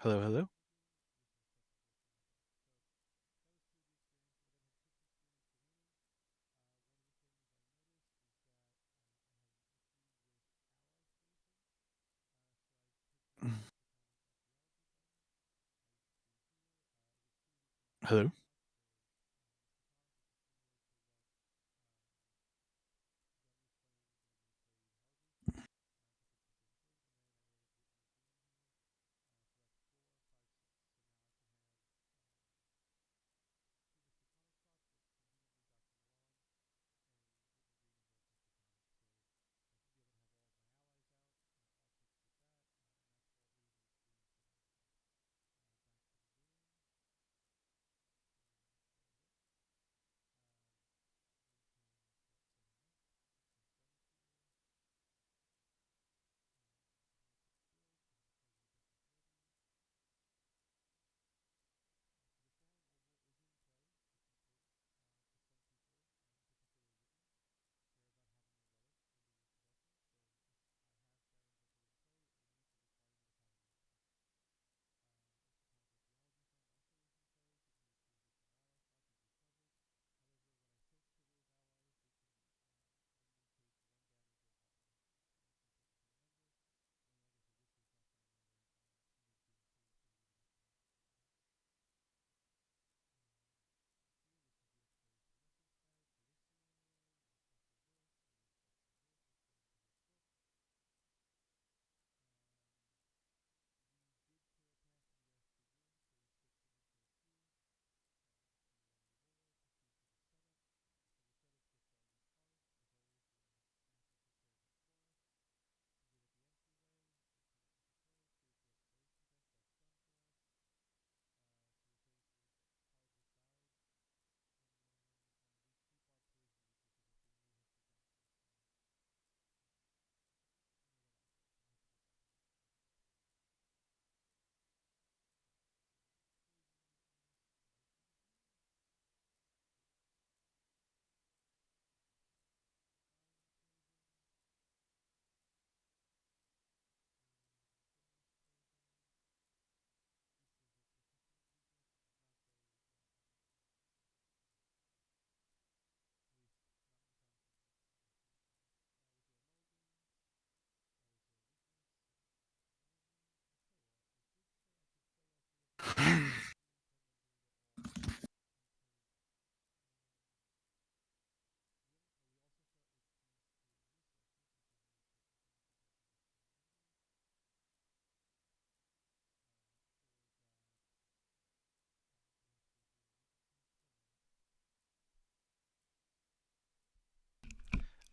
Hello, hello. Hello.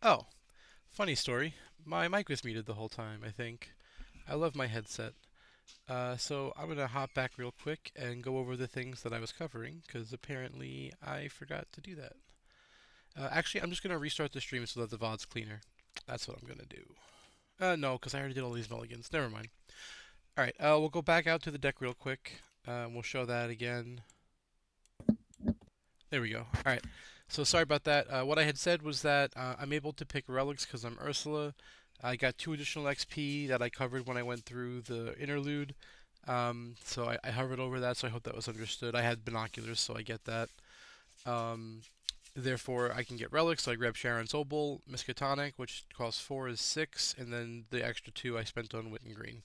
Oh, funny story. My mic was muted the whole time, I think. I love my headset. So I'm gonna hop back real quick and go over the things that I was covering, because apparently I forgot to do that. Actually, I'm just gonna restart the stream so that the VOD's cleaner. That's what I'm gonna do. No, because I already did all these mulligans. Never mind. Alright, we'll go back out to the deck real quick. We'll show that again. There we go. Alright. So sorry about that. What I had said was that I'm able to pick relics because I'm Ursula. I got 2 additional XP that I covered when I went through the interlude. So I hovered over that, so I hope that was understood. I had binoculars, so I get that. Um, Therefore, I can get relics, so I grab Sharon's Opal, Miskatonic, which costs 4 is 6, and then the extra 2 I spent on Witten Green.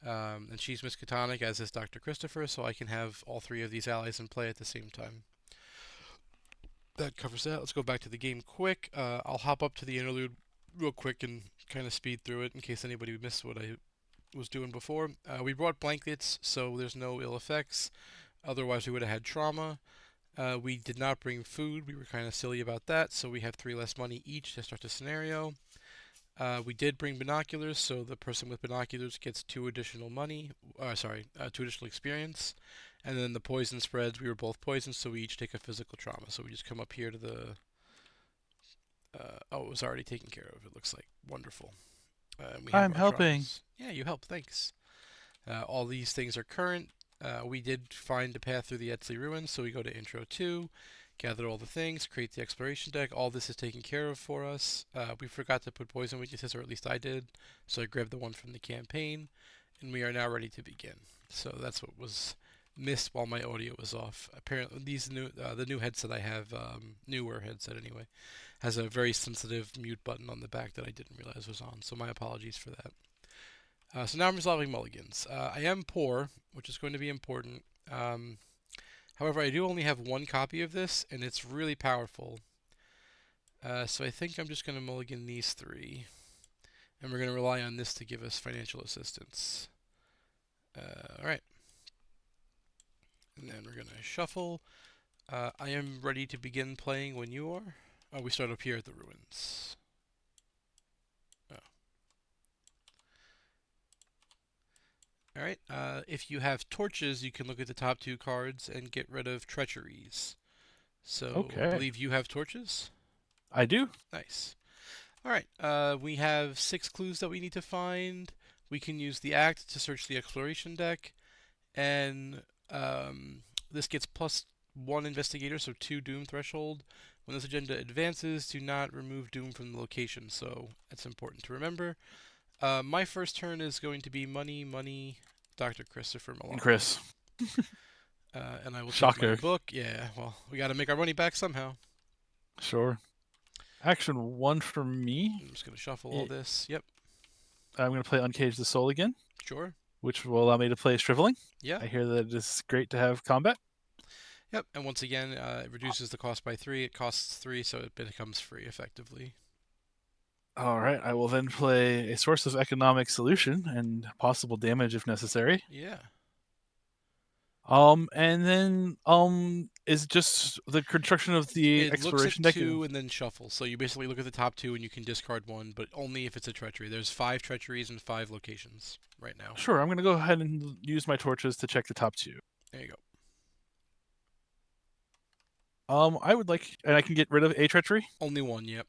And she's Miskatonic, as is Dr. Christopher, so I can have all 3 of these allies in play at the same time. That covers that. Let's go back to the game quick. I'll hop up to the interlude real quick and kind of speed through it in case anybody missed what I was doing before. We brought blankets, so there's no ill effects. Otherwise, we would have had trauma. We did not bring food. We were kind of silly about that, so we have 3 less money each to start the scenario. We did bring binoculars, so the person with binoculars gets 2 additional money. Sorry, 2 additional experience. And then the poison spreads. We were both poisoned, so we each take a physical trauma. So we just come up here to the. Oh, it was already taken care of. It looks like wonderful. We have I'm Perfect. helping. Perfect. Helping. traumas. Yeah, you help. Thanks. All these things are current. We did find a path through the Etzli ruins, so we go to intro 2, gather all the things, create the exploration deck. All this is taken care of for us. We forgot to put poison weaknesses, or at least I did, so I grabbed the one from the campaign. and we are now ready to begin. So that's what was missed while my audio was off. Apparently, the new headset I have, newer headset anyway, has a very sensitive mute button on the back that I didn't realize was on. So my apologies for that. So now I'm resolving mulligans. I am poor, which is going to be important. Um, However, I do only have one copy of this, and it's really powerful. So I think I'm just going to mulligan these three, and we're going to rely on this to give us financial assistance. All right. And then we're going to shuffle. I am ready to begin playing when you are. Oh, we start up here at the ruins. Oh. All right. If you have torches, you can look at the top two cards and get rid of treacheries. So I Okay. believe you have torches. I do. Nice. All right. We have 6 clues that we need to find. We can use the act to search the exploration deck, and this gets +1 investigator, so 2 doom threshold. When this agenda advances, do not remove doom from the location, so that's important to remember. My first turn is going to be money, money, Dr. Christopher Milan. Chris. And I will take my Shocker. book. Yeah, well, we got to make our money back somehow. Sure. Action 1 for me. I'm just going to shuffle all this. Yep, I'm going to play Uncage the Soul again, sure. which will allow me to play Shriveling. Yeah, I hear that it is great to have combat. yep. And once again, it reduces the cost by 3. It costs 3, so it becomes free effectively. All right. I will then play a Source of Economic Solution and possible damage if necessary. Yeah. And then is just the construction of the It looks at exploration deck. 2 and then shuffles. So you basically look at the top 2 and you can discard 1, but only if it's a treachery. There's 5 treacheries and 5 locations right now. Sure, I'm going to go ahead and use my torches to check the top 2. There you go. I would like, and I can get rid of a treachery. Only 1, yep.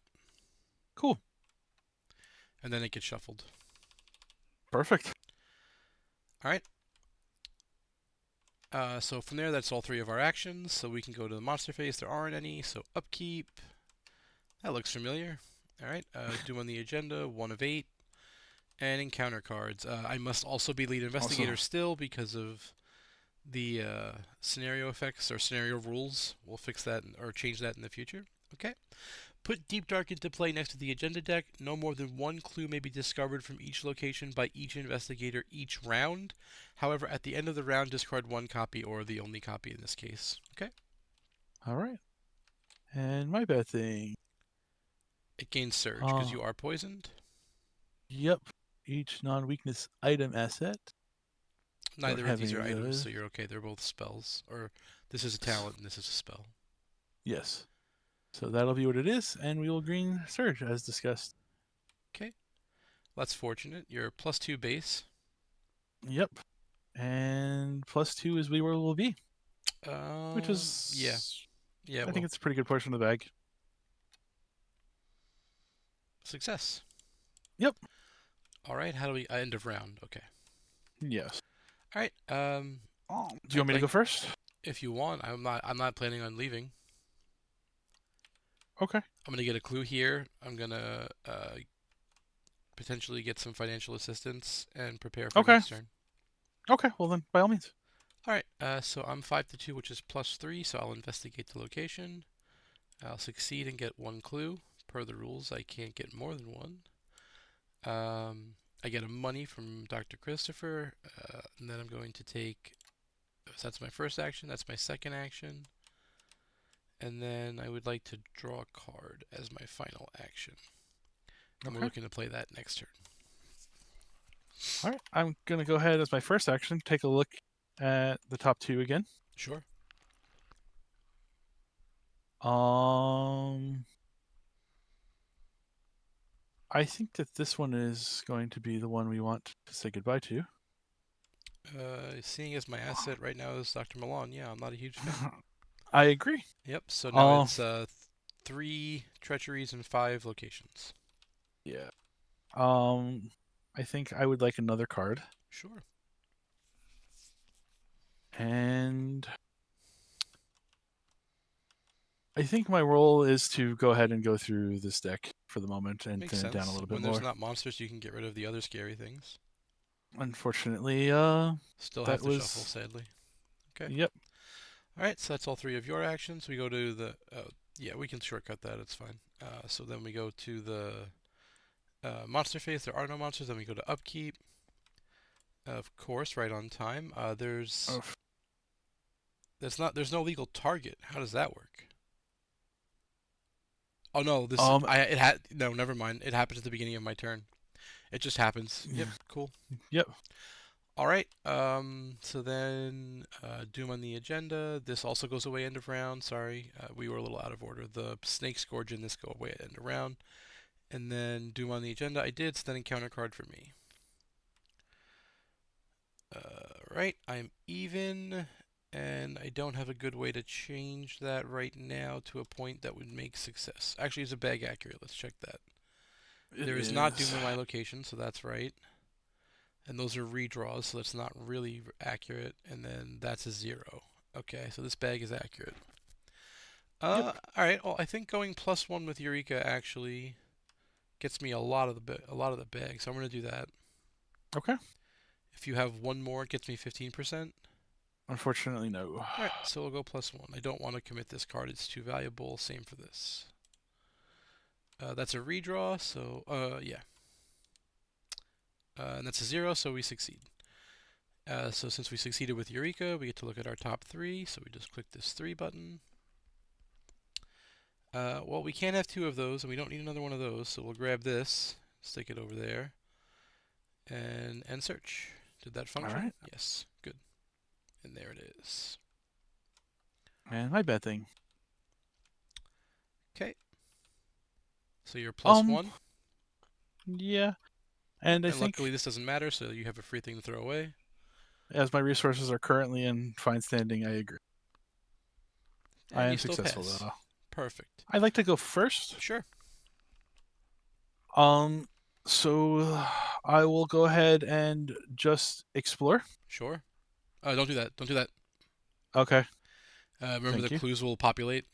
Cool. And then it gets shuffled. Perfect. All right. So from there, that's all 3 of our actions. So we can go to the monster phase. There aren't any. So upkeep. That looks familiar. All right. Do on the agenda. 1 of 8. And encounter cards. I must also be lead investigator still because of the scenario effects or scenario rules. We'll fix that or change that in the future. Okay. Put Deep Dark into play next to the agenda deck. No more than 1 clue may be discovered from each location by each investigator each round. However, at the end of the round, discard 1 copy or the only copy in this case. Okay? All right. And my bad thing. It gains Surge because you are poisoned. Yep. Each non-weakness item asset. Neither of these are items, so you're okay. They're both spells. Or this is a talent and this is a spell. Yes. So that'll be what it is, and we will green Surge as discussed. Okay. That's fortunate. You're +2 base. Yep. And +2 is where we'll be. Which is yeah. I think it's a pretty good portion of the bag. Success. Yep. All right. How do we end of round? Okay. Yes. All right. Do you want me to go first? If you want, I'm not planning on leaving. Okay. I'm gonna get a clue here. I'm gonna potentially get some financial assistance and prepare for next turn. Okay. Well then, by all means. All right. So I'm 5 to 2, which is +3. So I'll investigate the location. I'll succeed and get 1 clue. Per the rules, I can't get more than 1. I get a money from Dr. Christopher, and then I'm going to take. So that's my first action. That's my second action. And then I would like to draw a card as my final action. And we're looking to play that next turn. All right. I'm going to go ahead as my first action, take a look at the top 2 again. Sure. I think that this one is going to be the one we want to say goodbye to. Seeing as my asset right now is Dr. Milan, yeah, I'm not a huge fan. I agree. Yep, so now it's 3 treacheries and 5 locations. Yeah. I think I would like another card. Sure. And I think my role is to go ahead and go through this deck for the moment and thin it down a little bit more. When there's not monsters, you can get rid of the other scary things. Unfortunately, Still have that to shuffle, was. sadly. Okay. Yep. All right, so that's all three of your actions. We go to the. Yeah, we can shortcut that. It's fine. So then we go to the monster phase. There are no monsters. Then we go to upkeep. Of course, right on time. Oh, There's no legal target. How does that work? Oh no, um. it had no. Never mind. It happens at the beginning of my turn. It just happens. Yep. Cool. Yep. All right. So then, Doom on the agenda. This also goes away end of round. Sorry, we were a little out of order. The Snake Scourge and this go away at end of round, and then Doom on the agenda. I did. So then encounter card for me. Right. I'm even, and I don't have a good way to change that right now to a point that would make success. Actually, is a bag accurate? Let's check that. It There is not is. Doom in my location, so that's right. And those are redraws, so that's not really accurate. And then that's a 0. Okay, so this bag is accurate. Yep. All right. Well, I think going +1 with Eureka actually gets me a lot of the bag, so I'm gonna do that. Okay. If you have one more, it gets me 15%. Unfortunately, no. All right, so we'll go +1. I don't want to commit this card; it's too valuable. Same for this. That's a redraw, so yeah, and that's a 0, so we succeed. So since we succeeded with Eureka, we get to look at our top 3. So we just click this 3 button. Well, we can't have 2 of those, and we don't need another one of those. So we'll grab this, stick it over there, and search. Did that All function? right. Yes. Good. And there it is. And my bad thing. Okay. So you're plus Um. 1. Yeah. Yep. And I And luckily think this doesn't matter, so you have a free thing to throw away. as my resources are currently in fine standing, I agree. I And you am still successful pass. though. Perfect. I'd like to go first. Sure. Um. So I will go ahead and just explore. Sure. Don't do that. Don't do that. Okay. Remember the Thank you. clues will populate,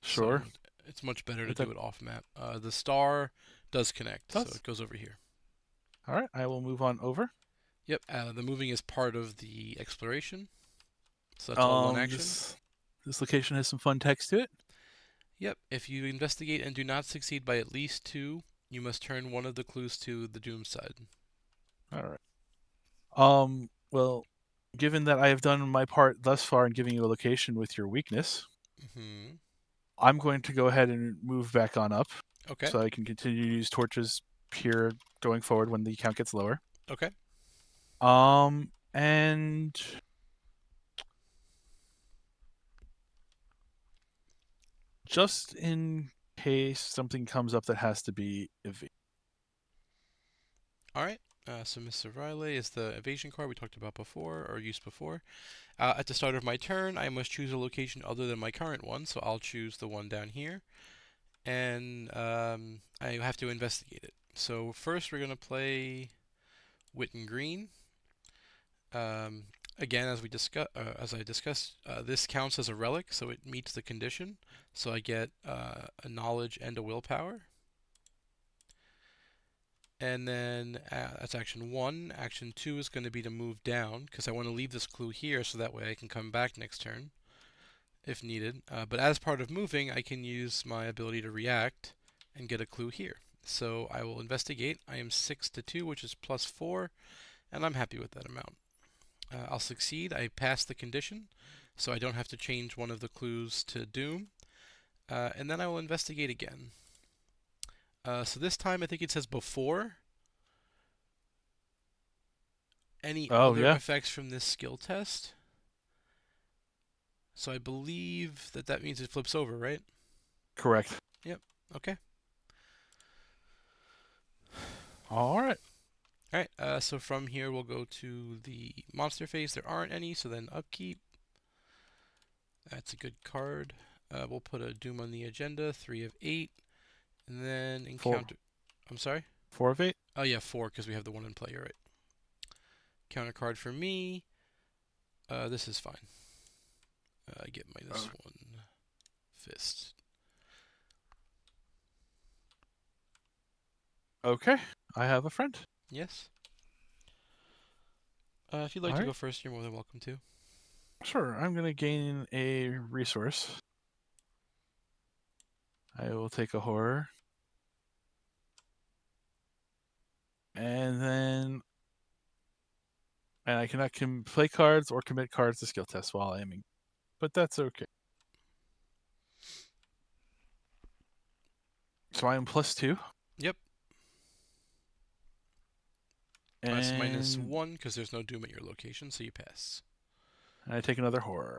Sure. so it's much better to That do it off map. The star does connect, so does. it goes over here. All right. I will move on over. Yep, the moving is part of the exploration, so that's all one action. This location has some fun text to it. Yep, if you investigate and do not succeed by at least 2, you must turn one of the clues to the doom side. All right. Well, given that I have done my part thus far in giving you a location with your weakness, Hmm. I'm going to go ahead and move back on up Okay, so I can continue to use torches here going forward when the count gets lower. okay. And just in case something comes up that has to be evaded. All right. So Mr. Riley is the evasion card we talked about before, or used before. At the start of my turn, I must choose a location other than my current one, so I'll choose the one down here. And I have to investigate it. So first we're going to play Witten Green. Um, again, as I discussed, this counts as a relic, so it meets the condition. So I get a knowledge and a willpower. And then that's action 1. Action 2 is going to be to move down, because I want to leave this clue here so that way I can come back next turn if needed. But as part of moving, I can use my ability to react and get a clue here. So I will investigate. I am 6 to 2, which is +4, and I'm happy with that amount. I'll succeed. I pass the condition, so I don't have to change one of the clues to Doom. And then I will investigate again. So this time I think it says before any Oh, other yeah, effects from this skill test. So I believe that that means it flips over, right? correct. Yep. Okay. All right. All right. So from here we'll go to the monster phase. There aren't any, so then upkeep. That's a good card. We'll put a Doom on the agenda. 3 of 8, and then Four, encounter. I'm sorry. 4 of 8. Oh yeah, 4 because we have the one in play. You're right. Counter card for me. This is fine. I get Oh, -1 fist. okay. I have a friend. Yes. If you'd like All to right. go first, you're more than welcome to. Sure. I'm going to gain a resource. I will take a horror. And then and I cannot play cards or commit cards to skill tests while aiming, but that's okay. So I am +2, Yep. It's minus and 1 because there's no doom at your location, so you pass. I take another horror.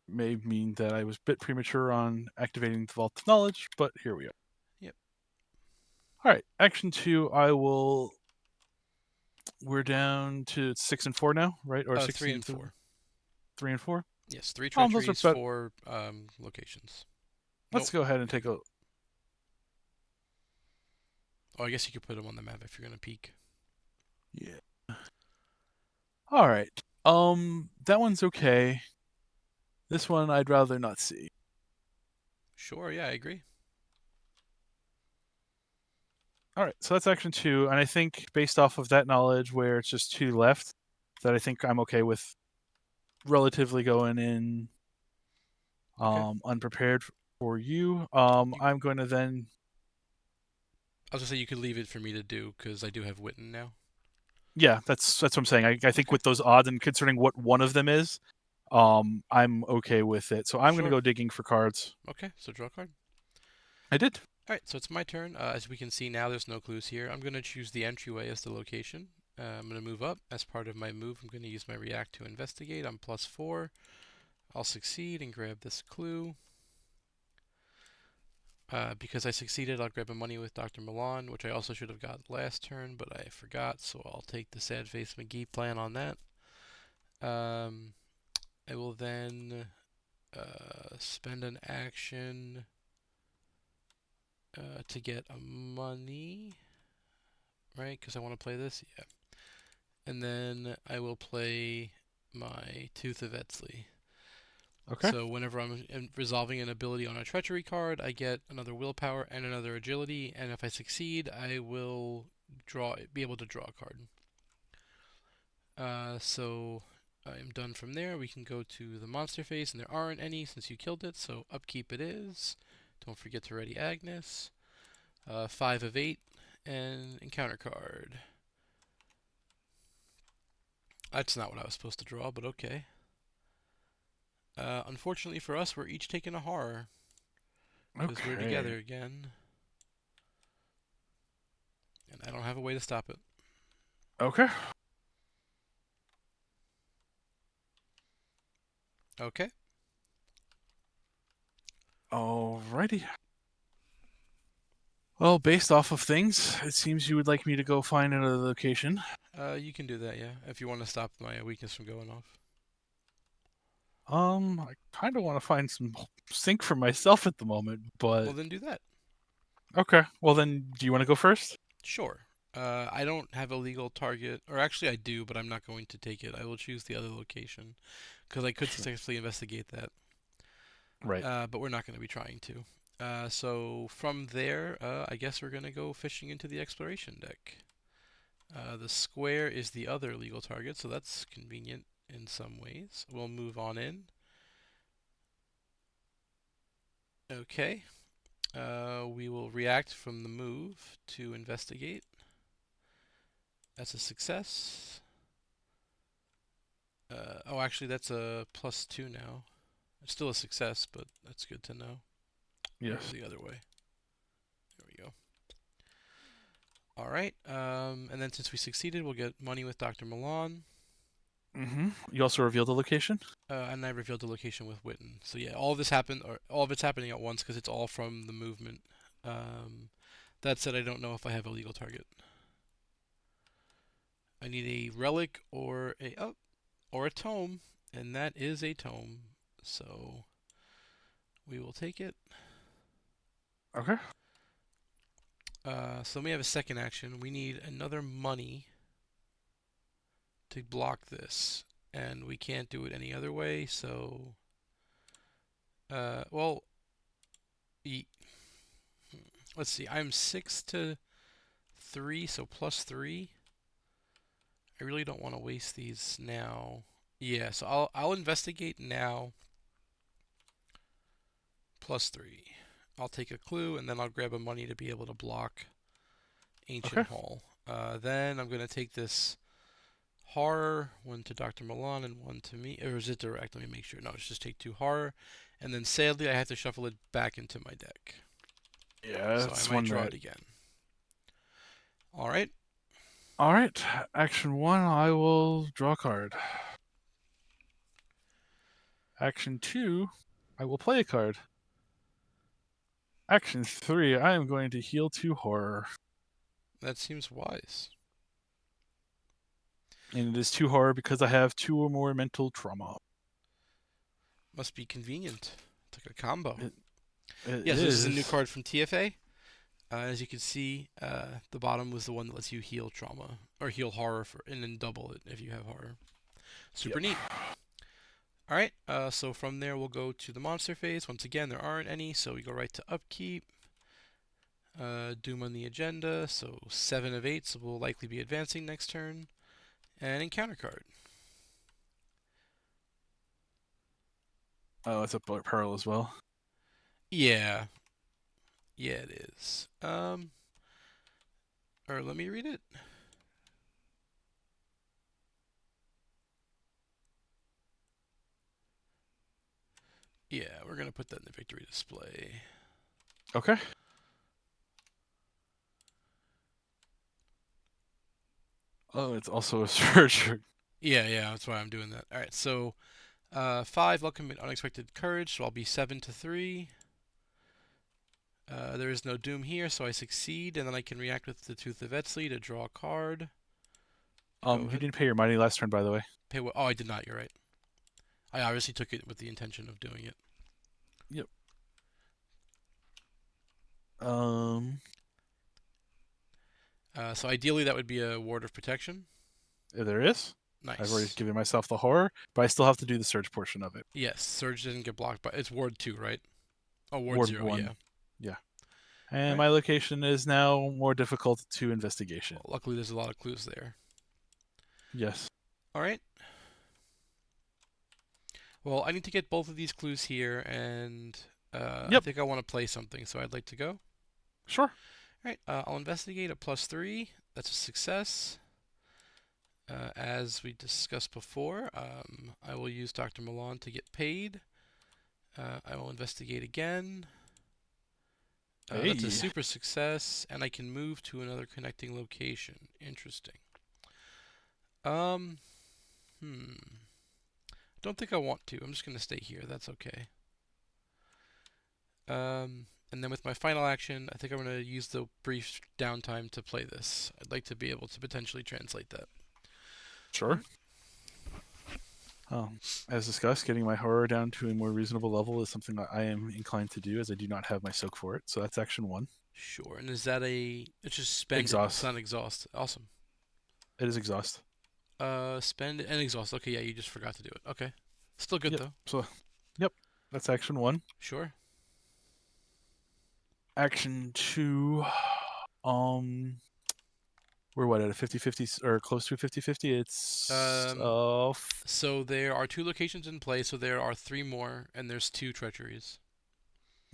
May mean that I was a bit premature on activating the Vault of Knowledge, but here we are. Yep. All right, action 2. I will. We're down to 6 and 4 now, right? Or 3 16 and to 4. 3 and 4. Yes, 3 Those are treacheries, about. 4 locations. Let's Nope. go ahead and take a. Oh, I guess you could put them on the map if you're gonna peek. Yeah. All right. That one's okay. This one I'd rather not see. Sure, yeah, I agree. All right, so that's action 2, and I think based off of that knowledge, where it's just 2 left, that I think I'm okay with relatively going in Okay. unprepared for you. You, I'm going to then. I was gonna say you could leave it for me to do because I do have Witten now. Yeah, that's what I'm saying. I think Okay. with those odds and concerning what one of them is, I'm okay with it. So I'm going to Sure. go digging for cards. Okay, so draw a card. I did. Alright, so it's my turn. As we can see now, there's no clues here. I'm gonna choose the entryway as the location. I'm gonna move up. As part of my move, I'm gonna use my react to investigate. I'm +4. I'll succeed and grab this clue. Because I succeeded, I'll grab a money with Dr. Milan, which I also should have got last turn, but I forgot, so I'll take the Sad Face McGee plan on that. Um, I will then spend an action to get a money, right? Because I want to play this, yeah. And then I will play my Tooth of Etzli. Okay. So whenever I'm resolving an ability on a treachery card, I get another willpower and another agility, and if I succeed, I will be able to draw a card. So I'm done from there. We can go to the monster phase, and there aren't any since you killed it, so upkeep it is. Don't forget to ready Agnes. 5 of 8, and encounter card. That's not what I was supposed to draw, but okay. Unfortunately for us, we're each taking a horror because we're Okay. together again, and I don't have a way to stop it. Okay. Okay. Alrighty. Well, based off of things, it seems you would like me to go find another location. You can do that, yeah, if you want to stop my weakness from going off. I kind of want to find some sync for myself at the moment, Well, but then do that. okay. Well, then, do you want to go first? Sure. I don't have a legal target, or actually I do, but I'm not going to take it. I will choose the other location because I could Sure. successfully investigate that, Right. but we're not going to be trying to. So from there, I guess we're going to go fishing into the exploration deck. The square is the other legal target, so that's convenient in some ways. We'll move on in. Okay. We will react from the move to investigate. That's a success. Oh, actually, that's a +2 now. It's still a success, but that's good to know. Or Yes. the other way. There we go. All right. And then since we succeeded, we'll get money with Dr. Milan. You also revealed the location. And I revealed the location with Witten. So yeah, all of this happened, or all of it's happening at once because it's all from the movement. Um, that said, I don't know if I have a legal target. I need a relic or a tome, and that is a tome. So we will take it. Okay. So we have a second action. We need another money to block this, and we can't do it any other way. So, well, e let's see. I'm 6 to 3, so +3. I really don't want to waste these now. Yeah, so I'll investigate now. +3. I'll take a clue and then I'll grab a money to be able to block Ancient Okay. Hall. Then I'm gonna take this horror, one to Dr. Milan and one to me. Or is it direct? Let me make sure. No, it's just take 2 horror. And then sadly, I have to shuffle it back into my deck. Yeah, So I that's might one draw that. it again. All right. All right. Action 1, I will draw a card. Action 2, I will play a card. Action 3, I am going to heal 2 horror. That seems wise. And it is 2 horror because I have 2 or more mental trauma. Must be convenient. It's like a combo. It, it Yeah, so this is a new is. card from TFA. As you can see, the bottom was the one that lets you heal trauma or heal horror and then double it if you have horror. Super Yep. neat. All right, so from there we'll go to the monster phase. Once again, there aren't any, so we go right to upkeep. Doom on the agenda, so 7 of 8, so we'll likely be advancing next turn. And encounter card. Oh, it's a pearl as well. Yeah, yeah, it is. Or let me read it. Yeah, we're gonna put that in the victory display. Okay. Oh, it's also a searcher. Yeah, that's why I'm doing that. All right, so 5 luck and unexpected courage, so I'll be 7 to 3. There is no doom here, so I succeed, and then I can react with the Tooth of Etzli to draw a card. Go You ahead. didn't pay your money last turn, by the way. Pay what? Oh, I did not. You're right. I obviously took it with the intention of doing it. Yep. Um, So ideally, that would be a ward of protection. there is. I've already Nice. given myself the horror, but I still have to do the search portion of it. Yes, Surge doesn't get blocked, but it's ward 2, right? Oh, ward Ward 0. 1. Yeah. Yeah. All And right. my location is now more difficult to investigation. Well, luckily, there's a lot of clues there. Yes. All right. Well, I need to get both of these clues here, and I Yep. think I want to play something, so I'd like to go. Sure. All right. I'll investigate a +3. That's a success. As we discussed before, I will use Dr. Milan to get paid. I will investigate again. That's a Hey. super success, and I can move to another connecting location. Interesting. Um, Don't think I want to. I'm just gonna stay here. That's okay. And then with my final action, I think I'm gonna use the brief downtime to play this. I'd like to be able to potentially translate that. Sure. As discussed, getting my horror down to a more reasonable level is something that I am inclined to do, as I do not have my soak for it. So that's action 1. Sure. And is that a? It's just spend it. It's Exhaust. not exhaust. Awesome. It is exhaust. Spend and exhaust. Okay, yeah, you just forgot to do it. Okay. Still good Yep. though. So, yep. That's action 1. Sure. Action 2. Um, we're what, at a 50-50 or close to a 50-50? It's Um, so there are 2 locations in play, so there are 3 more, and there's 2 treacheries.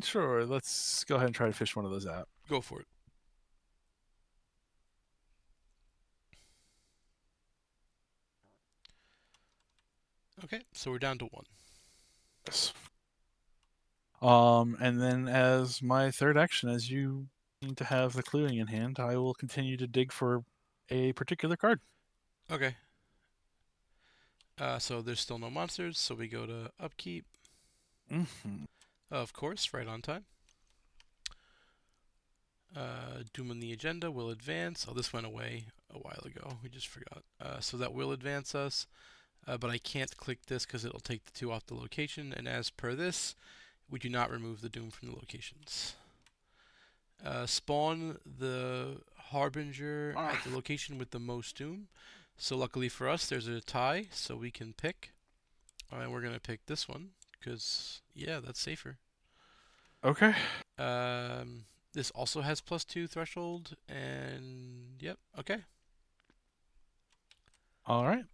sure. Let's go ahead and try to fish one of those out. Go for it. Okay, so we're down to 1. Yes. And then as my third action, as you need to have the cluing in hand, I will continue to dig for a particular card. Okay. So there's still no monsters, so we go to upkeep. Mm-hmm. Of course, right on time. Doom on the agenda will advance. Oh, this went away a while ago. We just forgot. So that will advance us, but I can't click this because it'll take the 2 off the location. And as per this, we do not remove the Doom from the locations. Spawn the Harbinger at the location with the most Doom. So luckily for us, there's a tie, so we can pick. And we're gonna pick this one because yeah, that's safer. Okay. This also has +2 threshold, and yep, okay. All right.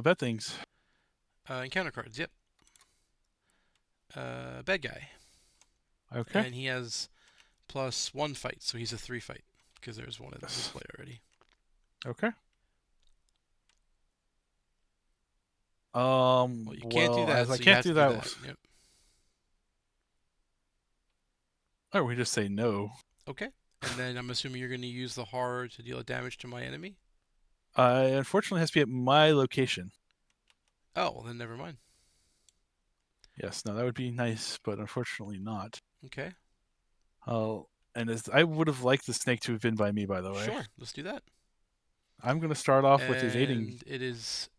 Bet things. Encounter cards. Yep. Bad guy, Okay. and he has +1 fight, so he's a 3 fight because there's one in the Yes. display already. Okay. Well, you can't do Well, that, as I so you can't have do to do that, that. Yep. or we just say no. Okay. And then I'm assuming you're going to use the horror to deal damage to my enemy. Unfortunately, it has to be at my location. Oh, well then never mind. Yes, no, that would be nice, but unfortunately not. Okay. And as I would have liked the snake to have been by me, by the way. Sure. Let's do that. I'm going to start off with evading. And it is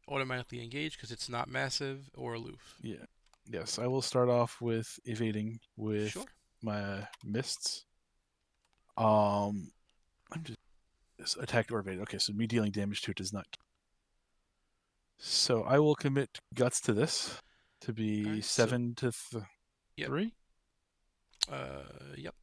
automatically engaged because it's not massive or aloof. Yeah. Yes, I will start off with evading with Sure. my mists. I'm just attacked or evaded. Okay, so me dealing damage to it does not. So I will commit guts to this to All be right. So 7 to yep. 3. Yep.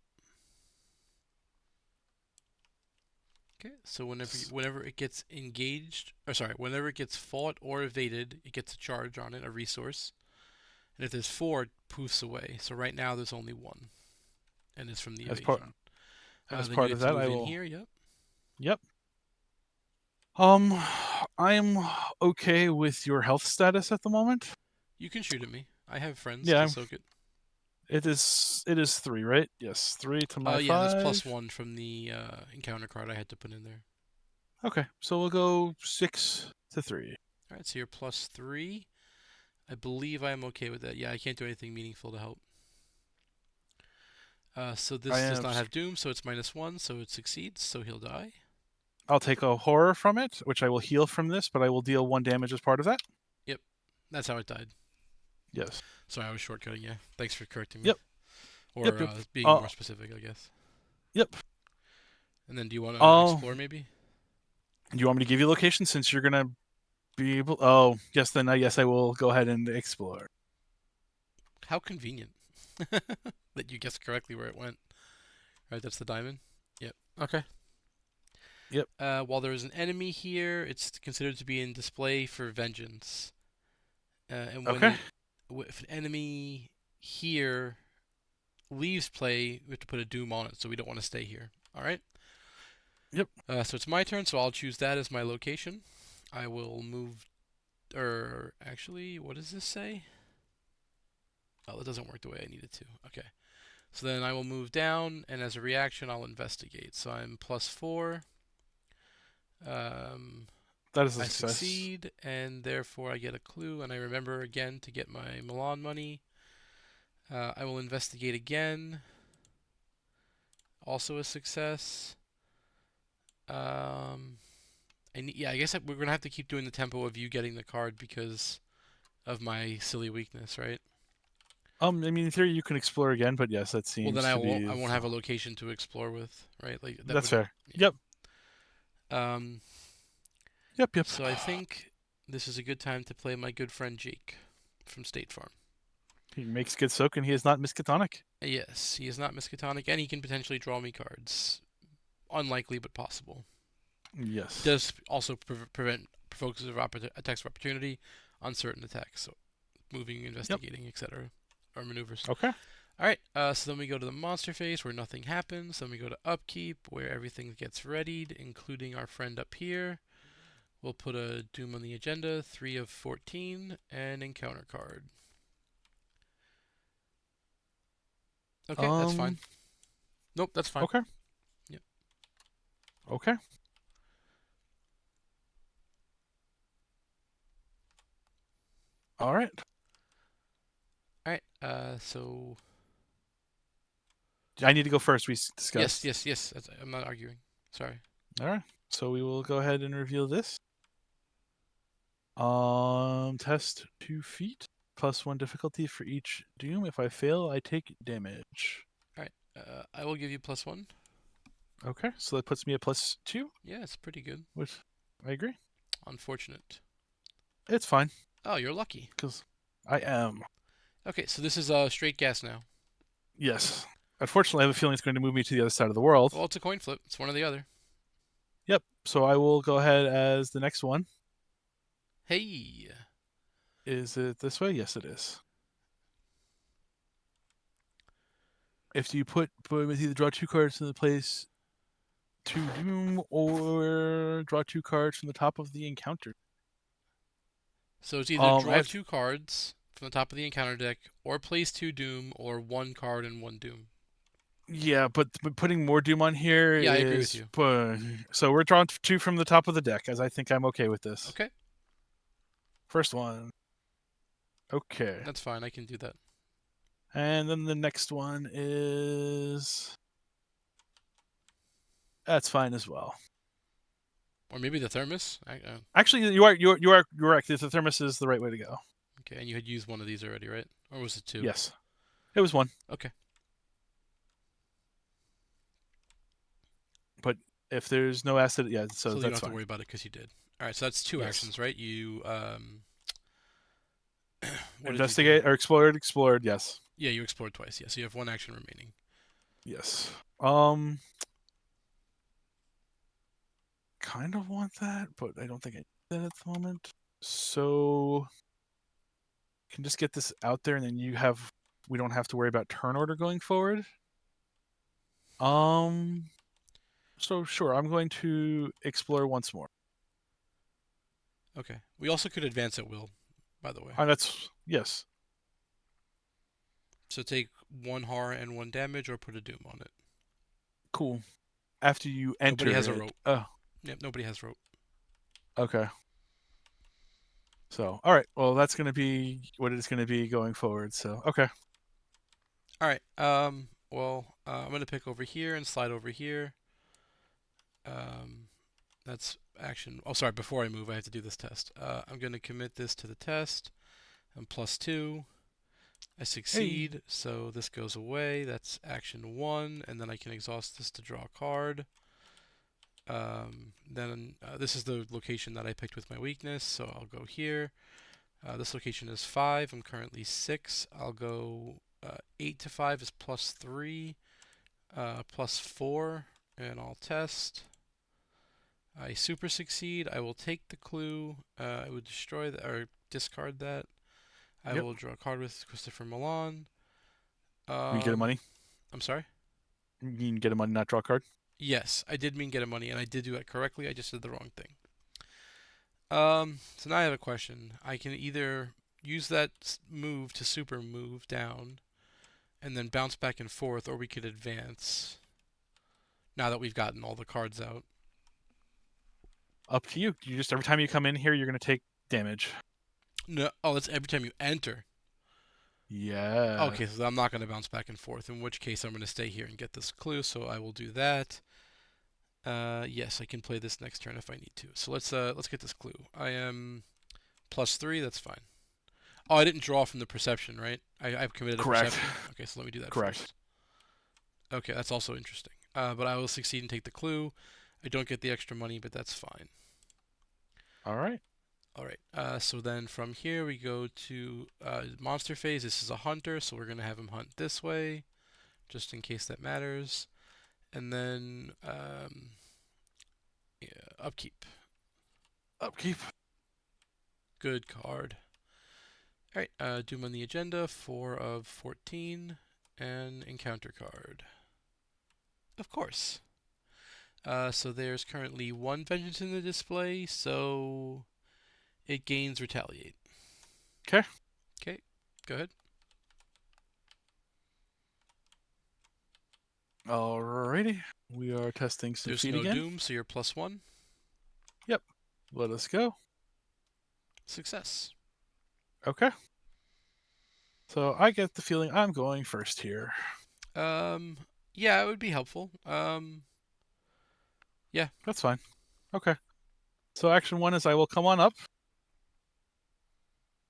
Okay. So whenever it gets engaged, or sorry, whenever it gets fought or evaded, it gets a charge on it, a resource. And if there's 4, it poofs away. So right now there's only 1, and it's from the As part evasion. as Then you part of get to that, I move in will. here. Yep. Yep. Um, I'm okay with your health status at the moment. You can shoot at me. I have friends to Yeah, soak it. it is 3, right? Yes, 3 to my Yeah, and that's 5. +1 from the encounter card I had to put in there. Okay, so we'll go 6 to 3. All right, so you're +3. I believe I am okay with that. Yeah, I can't do anything meaningful to help. So I this does am. not have doom, so it's -1, so it succeeds, so he'll die. I'll take a horror from it, which I will heal from this, but I will deal 1 damage as part of that. Yep, that's how it died. Yes. Sorry, I was shortcutting you. Thanks for correcting me. Yep. Yep. Or Yep. being more specific, I guess. Yep. And then do you want to Oh, explore maybe? do you want me to give you location since you're gonna be able? Oh, yes. Then I guess I will go ahead and explore. How convenient that you guessed correctly where it went. Right, that's the diamond. Yep. Okay. Yep. While there is an enemy here, it's considered to be in display for vengeance. And Okay. if an enemy here leaves play, we have to put a doom on it, so we don't want to stay here. All right. Yep. So it's my turn, so I'll choose that as my location. I will move, or actually, what does this say? Oh, it doesn't work the way I need it to. Okay. So then I will move down, and as a reaction, I'll investigate. So I'm +4. Um, That is a I success. succeed, and therefore I get a clue, and I remember again to get my Milan money. I will investigate again. Also a success. I guess we're gonna have to keep doing the tempo of you getting the card because of my silly weakness, right? I mean, in theory, you can explore again, but yes, that Well, then seems to I be. won't have a location to explore with, right? Like that That's would, fair. yeah. Yep. Um, Yep. Yep. so I think this is a good time to play my good friend Jake from State Farm. He makes good soak, and he is not Miskatonic. Yes, he is not Miskatonic, and he can potentially draw me cards. Unlikely, but possible. He Yes. does also prevent provokes attacks of opportunity on certain attacks, so moving, Yep. investigating, etc., or maneuvers. Okay. All right, so then we go to the monster phase where nothing happens. Then we go to upkeep where everything gets readied, including our friend up here. We'll put a doom on the agenda, 3 of 14, and encounter card. Okay, that's fine. Um. Nope, that's fine. Okay. Yep. Okay. All right. All right, so I need to go first. We yes, discussed. yes, yes. I'm not arguing. Sorry. All right. So we will go ahead and reveal this. Test 2 feet +1 difficulty for each doom. If I fail, I take damage. All right, I will give you +1. Okay, so that puts me at +2, Yeah, it's pretty good. which I agree. Unfortunate. It's fine Oh, you're lucky. because I am. Okay, so this is straight gas now. Yes. Unfortunately, I have a feeling it's going to move me to the other side of the world. Well, it's a coin flip. It's one or the other. Yep. So I will go ahead as the next one. Hey. Is it this way? Yes, it is. If you put either draw 2 cards in the place to Doom or draw 2 cards from the top of the encounter. So it's either I draw have 2 cards from the top of the encounter deck, or place 2 Doom, or 1 card and 1 Doom. yeah, but putting more Doom on here Yeah, I agree with is you. so we're drawing 2 from the top of the deck, as I think I'm okay with this. Okay, First one, okay, that's fine. I can do that. and then the next one is that's fine as well. Or maybe the thermos. Actually, you are correct. The thermos is the right way to go. Okay, and you had used one of these already, right? Or was it two? Yes, it was one, Okay. but if there's no acid, yeah, so So you don't that's have to fine. worry about it because you did. All right, so that's two Yes, actions, right? What did you do? investigate or explored. Yes, Yeah, you explored twice. Yeah, so you have 1 action remaining. yes. Kind of want that, but I don't think I need that at the moment. So can just get this out there, and then we don't have to worry about turn order going forward. Um. So sure, I'm going to explore once more. Okay. We also could advance at will, by the way. That's yes, So take 1 horror and 1 damage, or put a doom on it. cool. After you Nobody enter has a it. rope. Oh, Yep, nobody has rope. okay. So all right. Well, that's going to be what it's going to be going forward. So okay. All right. Well, I'm gonna pick over here and slide over here. Um, that's action. Oh, sorry. Before I move, I have to do this test. I'm gonna commit this to the test. I'm +2. I Hey, succeed, so this goes away. That's action 1, and then I can exhaust this to draw a card. Then this is the location that I picked with my weakness, so I'll go here. This location is 5. I'm currently 6. I'll go 8 to 5 is +3, +4, and I'll test. I super succeed. I will take the clue. I would destroy that or discard that. I yep. will draw a card with Christopher Milan. You get a Um, money. I'm sorry. You can get a money, not draw a card. Yes, I did mean get a money, and I did do that correctly. I just did the wrong thing. So now I have a question. I can either use that move to super move down, and then bounce back and forth, or we could advance. Now that we've gotten all the cards out. Up to you. You just every time you come in here, you're going to take damage. No, oh, that's every time you enter. Yeah. Okay, so I'm not going to bounce back and forth. In which case, I'm going to stay here and get this clue. So I will do that. Yes, I can play this next turn if I need to. So let's get this clue. I am +3. That's fine. Oh, I didn't draw from the perception, right? I've committed a Correct. perception. Okay, so let me do that Correct. first. Okay, that's also interesting. But I will succeed and take the clue. I don't get the extra money, but that's fine. All right. All right. So then from here we go to monster phase. This is a hunter, so we're gonna have him hunt this way, just in case that matters. And then yeah, upkeep. Upkeep. Good card. All right. Doom on the agenda. 4 of 14, and encounter card. Of course. So there's currently 1 vengeance in the display, so it gains retaliate. Okay. Okay. Go ahead. Alrighty. We are testing some There's feet no again. doom, so you're +1. Yep. Let us go. Success. Okay. So I get the feeling I'm going first here. Um, yeah, it would be helpful. Yeah. That's fine. Okay. So action 1 is I will come on up.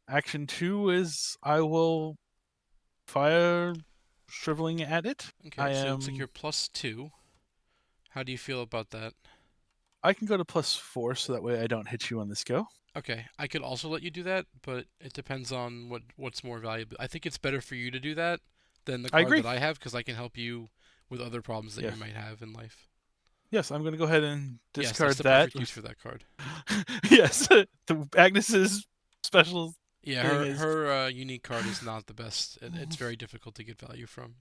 Action 2 is I will fire shriveling at it. Okay, so it looks like you're +2. How do you feel about that? I can go to +4 so that way I don't hit you on this go. Okay, I could also let you do that, but it depends on what's more valuable. I think it's better for you to do that than the I card agree. that I have because I can help you with other problems that Yeah. you might have in life. Yes, I'm going to go ahead and Yes, that's discard the that. perfect use for that card. Yes, the Agnes's special Yeah, thing her is. her unique card is not the best. It's very difficult to get value from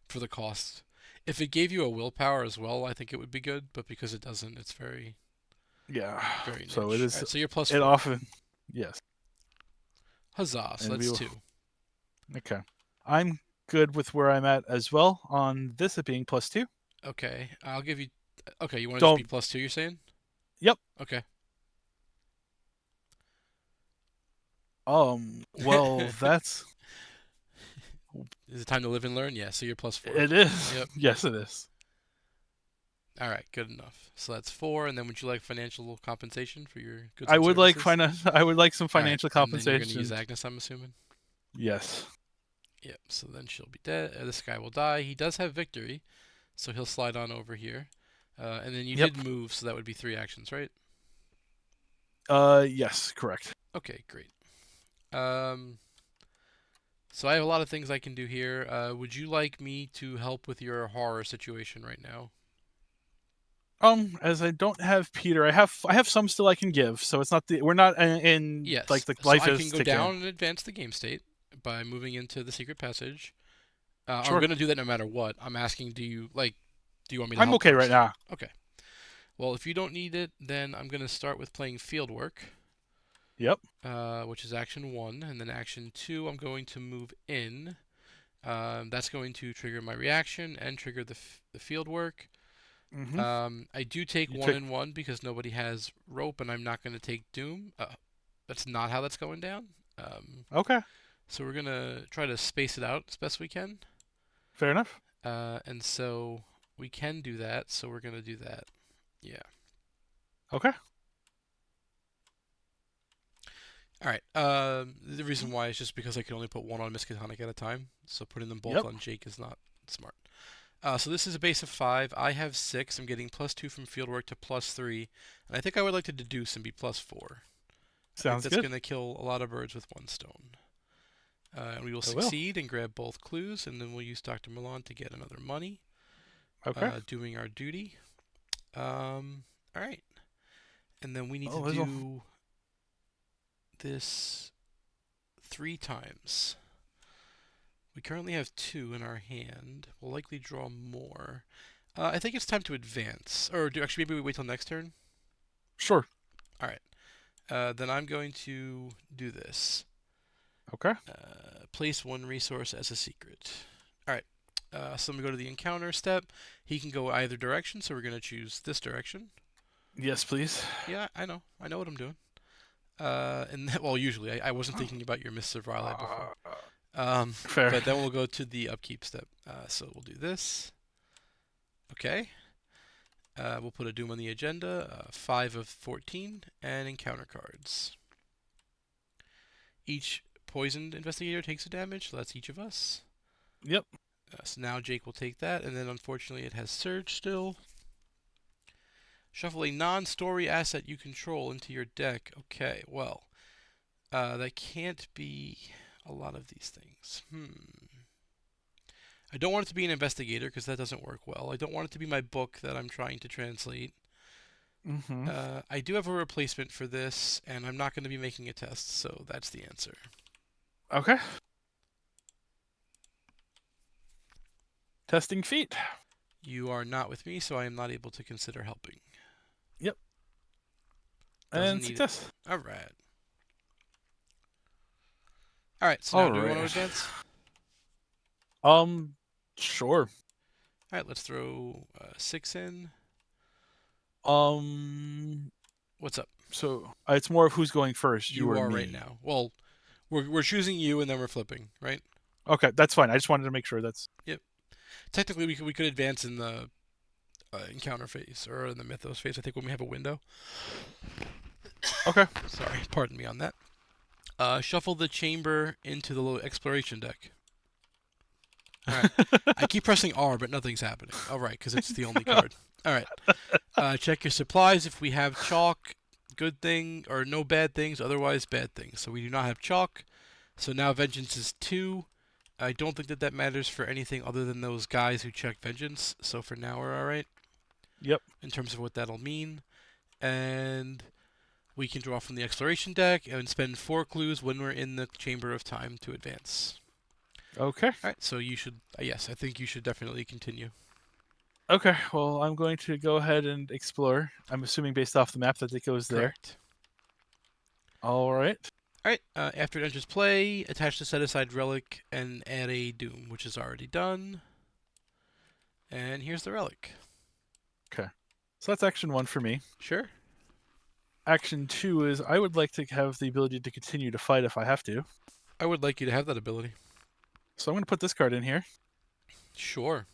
for the cost. If it gave you a willpower as well, I think it would be good. But because it doesn't, it's Yeah. very So it niche. All is. right, so you're plus It four. often. Yes. Huzzah! So And we that's will. two. Okay. I'm good with where I'm at as well on this, it being +2. Okay, I'll give you. Okay, you want to just be Don't. plus two? You're saying? Yep. Okay. Well, that's. Is it time to live and learn? Yeah. So you're plus four. It is. Yep. Yes, it is. All right. Good enough. So that's four. And then would you like financial compensation for your goods I and would like services? I would like some All right. financial And then you're going to use compensation. Agnes, I'm assuming. Yes. Yep. So then she'll be dead. This guy will die. He does have victory, so he'll slide on over here. And then you Yep. did move, so that would be three actions, right? Yes, correct. Okay. Great. Um. So I have a lot of things I can do here. Would you like me to help with your horror situation right now? As I don't have Peter, I have some still I can give, so it's not the we're not in like Yes. the So life I can is go ticking. down and advance the game state by moving into the secret passage. I'm Sure. gonna do that no matter what. I'm asking, do you want me to I'm help okay right first? now. Okay. Well, if you don't need it, then I'm gonna start with playing field work, Yep. which is action one, and then action two, I'm going to move in. That's going to trigger my reaction and trigger the field work. Mm-hmm. I do take You one took and one because nobody has rope, and I'm not going to take Doom. That's not how that's going down. okay. So we're gonna try to space it out as best we can. Fair enough. And so we can do that. So we're gonna do that. Yeah. Okay. All right. The reason why is just because I can only put one on Miskatonic at a time. So putting them both Yep. on Jake is not smart. So this is a base of 5. I have 6. I'm getting +2 from fieldwork to +3. And I think I would like to deduce and be +4. I think Sounds that's good. going to kill a lot of birds with one stone. And we will I will. succeed and grab both clues, and then we'll use Dr. Milan to get another money, Okay. doing our duty. All right. And then we need to Oh, there's a do this 3 times. We currently have 2 in our hand. We'll likely draw more. I think it's time to advance. Or actually, maybe we wait till next turn? sure. All right. Then I'm going to do this. Okay. Place one resource as a secret. All right. So I'm going to go to the encounter step. He can go either direction, so we're going to choose this direction. Yes, please. Yeah, I know. I know what I'm doing. And well, usually I wasn't thinking about your Mr. Varley before. Fair. But then we'll go to the upkeep step. So we'll do this. Okay. We'll put a Doom on the agenda. 5 of 14 and encounter cards. Each poisoned investigator takes a damage, so that's each of us. Yep. So now Jake will take that, and then unfortunately it has Surge still. Shuffle a non-story asset you control into your deck. Okay, well, that can't be a lot of these things. I don't want it to be an investigator because that doesn't work well. I don't want it to be my book that I'm trying to translate. Mm-hmm. I do have a replacement for this, and I'm not going to be making a test, so that's the answer. Okay. Testing feet. You are not with me, so I am not able to consider helping. Yep. Doesn't And need it. success. All right. All right. So now, All do we want to right. advance? Sure. All right. Let's throw 6 in. Um, What's up? so it's more of who's going first, you You or are right me. now. Well, we're choosing you, and then we're flipping, right? Okay, that's fine. I just wanted to make sure that's Yep. Technically, we could advance in the encounter phase or in the mythos phase. I think when we have a window. okay. Sorry, pardon me on that. Shuffle the chamber into the little exploration deck. All right. I keep pressing R, but nothing's happening. All right, because it's the only card. All right. Check your supplies. If we have chalk, good thing, or no bad things. Otherwise, bad things. So we do not have chalk. So now vengeance is 2. I don't think that matters for anything other than those guys who check vengeance. So for now, we're all right. Yep. in terms of what that'll mean. And we can draw from the exploration deck and spend 4 clues when we're in the Chamber of Time to advance. Okay. Alright, so you should, yes, I think you should definitely continue. Okay. Well, I'm going to go ahead and explore. I'm assuming based off the map that it goes there. Correct. All right. Alright, after it enters play, attach the set aside relic and add a doom, which is already done. And here's the relic. Okay. So that's action 1 for me. Sure. Action 2 is I would like to have the ability to continue to fight if I have to. I would like you to have that ability. So I'm going to put this card in here. Sure.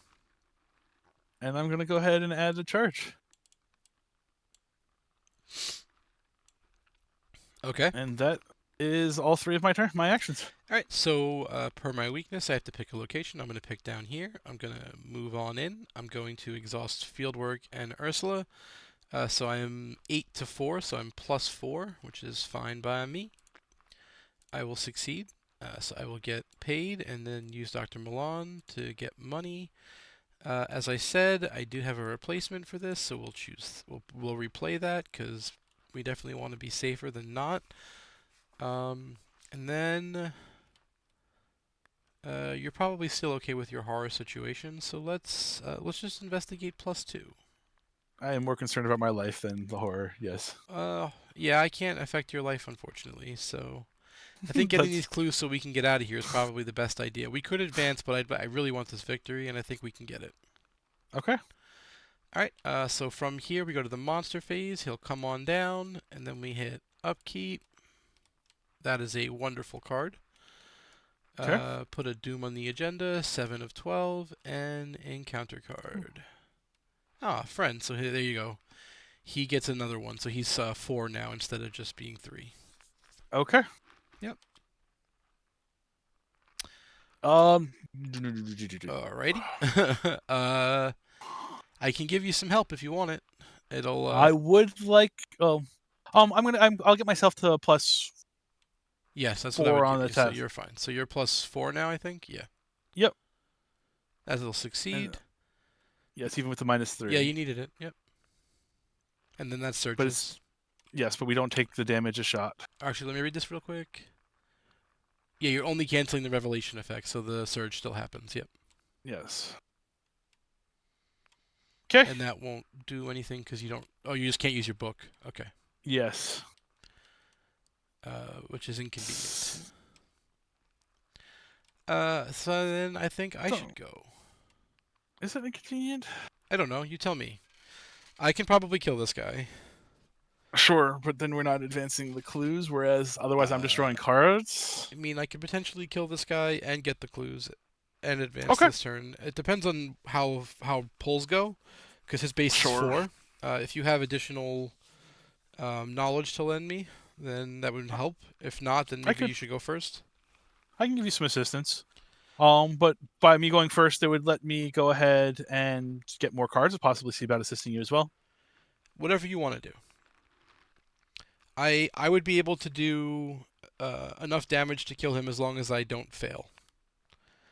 And I'm going to go ahead and add a charge. Okay. And that is all 3 of my actions. Alright, so per my weakness, I have to pick a location. I'm going to pick down here. I'm going to move on in. I'm going to exhaust Fieldwork and Ursula. So I am 8 to 4, so I'm +4, which is fine by me. I will succeed. So I will get paid and then use Dr. Milan to get money. As I said, I do have a replacement for this, so we'll replay that because we definitely want to be safer than not. And then you're probably still okay with your horror situation, so let's just investigate +2. I am more concerned about my life than the horror, yes. Yeah, I can't affect your life, unfortunately, so I think getting these clues so we can get out of here is probably the best idea. We could advance, but I really want this victory, and I think we can get it. Okay. Alright, so from here we go to the monster phase. He'll come on down, and then we hit upkeep. That is a wonderful card. Okay. Put a Doom on the agenda, 7 of 12, and encounter card. Ah, friend, so there you go. He gets another one, so he's 4 now instead of just being 3. Okay. Yep. Alrighty. I can give you some help if you want it. It'll. I would like. I'll get myself to plus Yes, that's what I 4 would on give the you. So test. you're fine. So you're +4 now, I think. Yeah. Yep. As it'll succeed. Yes, even with the -3. Yeah, you needed it. Yep. And then that But searches. yes, but we don't take the damage a shot. Actually, let me read this real quick. Yeah, you're only canceling the revelation effect, so the surge still happens. Yep. Yes. Okay. And that won't do anything because you don't. Oh, you just can't use your book. Okay. Yes. Which is inconvenient. So then I think I should go. Is it inconvenient? I don't know. You tell me. I can probably kill this guy. Sure, but then we're not advancing the clues, whereas otherwise I'm just drawing cards. I mean, I could potentially kill this guy and get the clues and advance this turn. It depends on how pulls go, because his base is 4. If you have additional knowledge to lend me, then that would help. If not, then maybe you should go first. I can give you some assistance. But by me going first, it would let me go ahead and get more cards and possibly see about assisting you as well. Whatever you want to do. I would be able to do enough damage to kill him as long as I don't fail.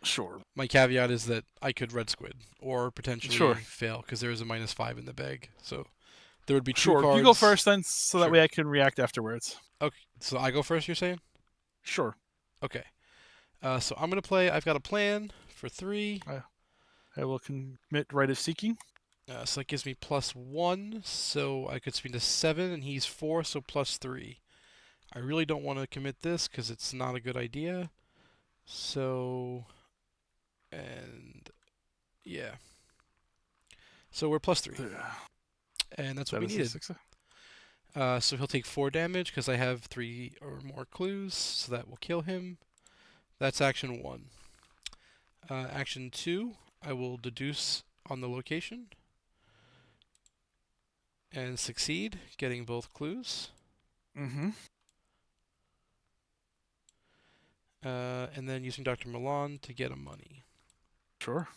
Sure. My caveat is that I could red squid or potentially fail because there is a -5 in the bag. So there would be 2 cards. You go first then, so that way I can react afterwards. Okay, so I go first, you're saying? Sure. Okay. So I'm going to play. I've got a plan for 3. I will commit Rite of Seeking. So that gives me +1, so I could spend to 7, and he's 4, so +3. I really don't want to commit this because it's not a good idea. So, and yeah. So we're +3. And that's what we needed. So he'll take 4 damage because I have 3 or more clues, so that will kill him. That's action 1. Action 2, I will deduce on the location and succeed, getting both clues. Mm-hmm. And then using Dr. Milan to get a money. Sure.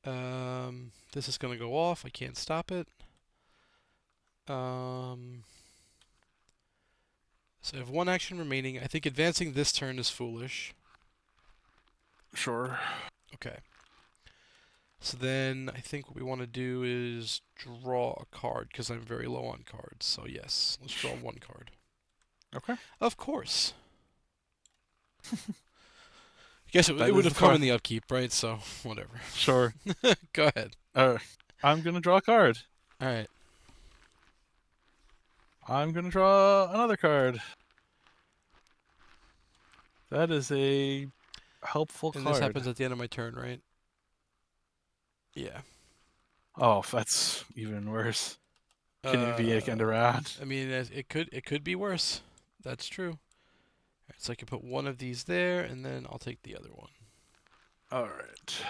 This is going to go off. I can't stop it. So I have 1 action remaining. I think advancing this turn is foolish. Sure. Okay. So then I think what we want to do is draw a card because I'm very low on cards. So yes, let's draw one card. Okay. Of course. I guess it That would is have the come card. in the upkeep, right? So whatever. Sure. Go ahead. I'm gonna draw a card. All right. I'm gonna draw another card. That is a helpful And this card. happens at the end of my turn, right? Yeah. Oh, that's even worse. Can it be like end Uh, around? I mean, it could be worse. That's true. All right, so I can put one of these there, and then I'll take the other one. All right.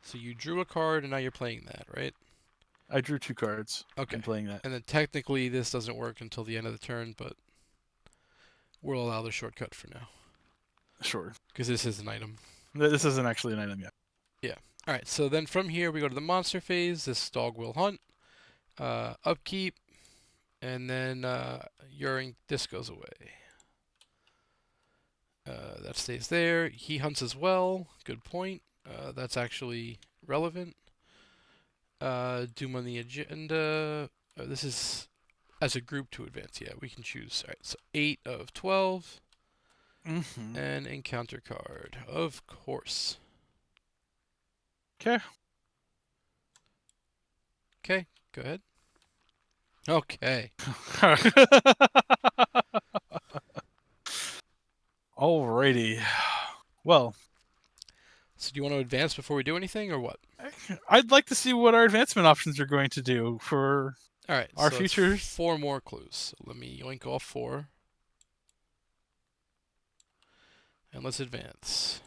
So you drew a card, and now you're playing that, right? I drew two cards Okay. in playing that. And then technically this doesn't work until the end of the turn, but we'll allow the shortcut for now Sure. because this is an item. This isn't actually an item yet. Yeah. All right. So then from here we go to the monster phase. This dog will hunt. Upkeep, and then this goes away. That stays there. He hunts as well. Good point. That's actually relevant. Doom on the agenda. This is as a group to advance. Yeah, we can choose. All right, so 8 of 12. Mm-hmm. And encounter card. Of course. Okay. Okay, go ahead. Okay. Alrighty. Well, So do you want to advance before we do anything, or what? I'd like to see what our advancement options are going to do for All right, our so it's futures. 4 more clues. So let me yoink off 4, and let's advance.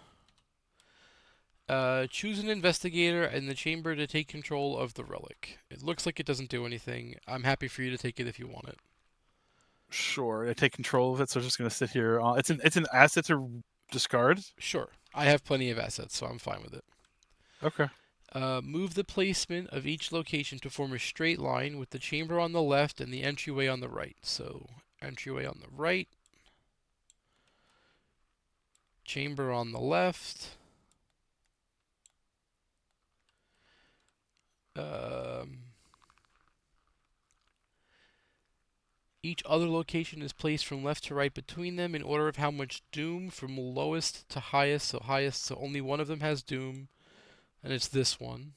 Choose an investigator in the chamber to take control of the relic. It looks like it doesn't do anything. I'm happy for you to take it if you want it. Sure, I take control of it, so I'm just gonna sit here. It's an asset to discard. Sure. I have plenty of assets, so I'm fine with it. Okay. Move the placement of each location to form a straight line with the chamber on the left and the entryway on the right. So, entryway on the right, chamber on the left. Um, each other location is placed from left to right between them in order of how much doom from lowest to highest. So, highest, so only one of them has doom, and it's this one.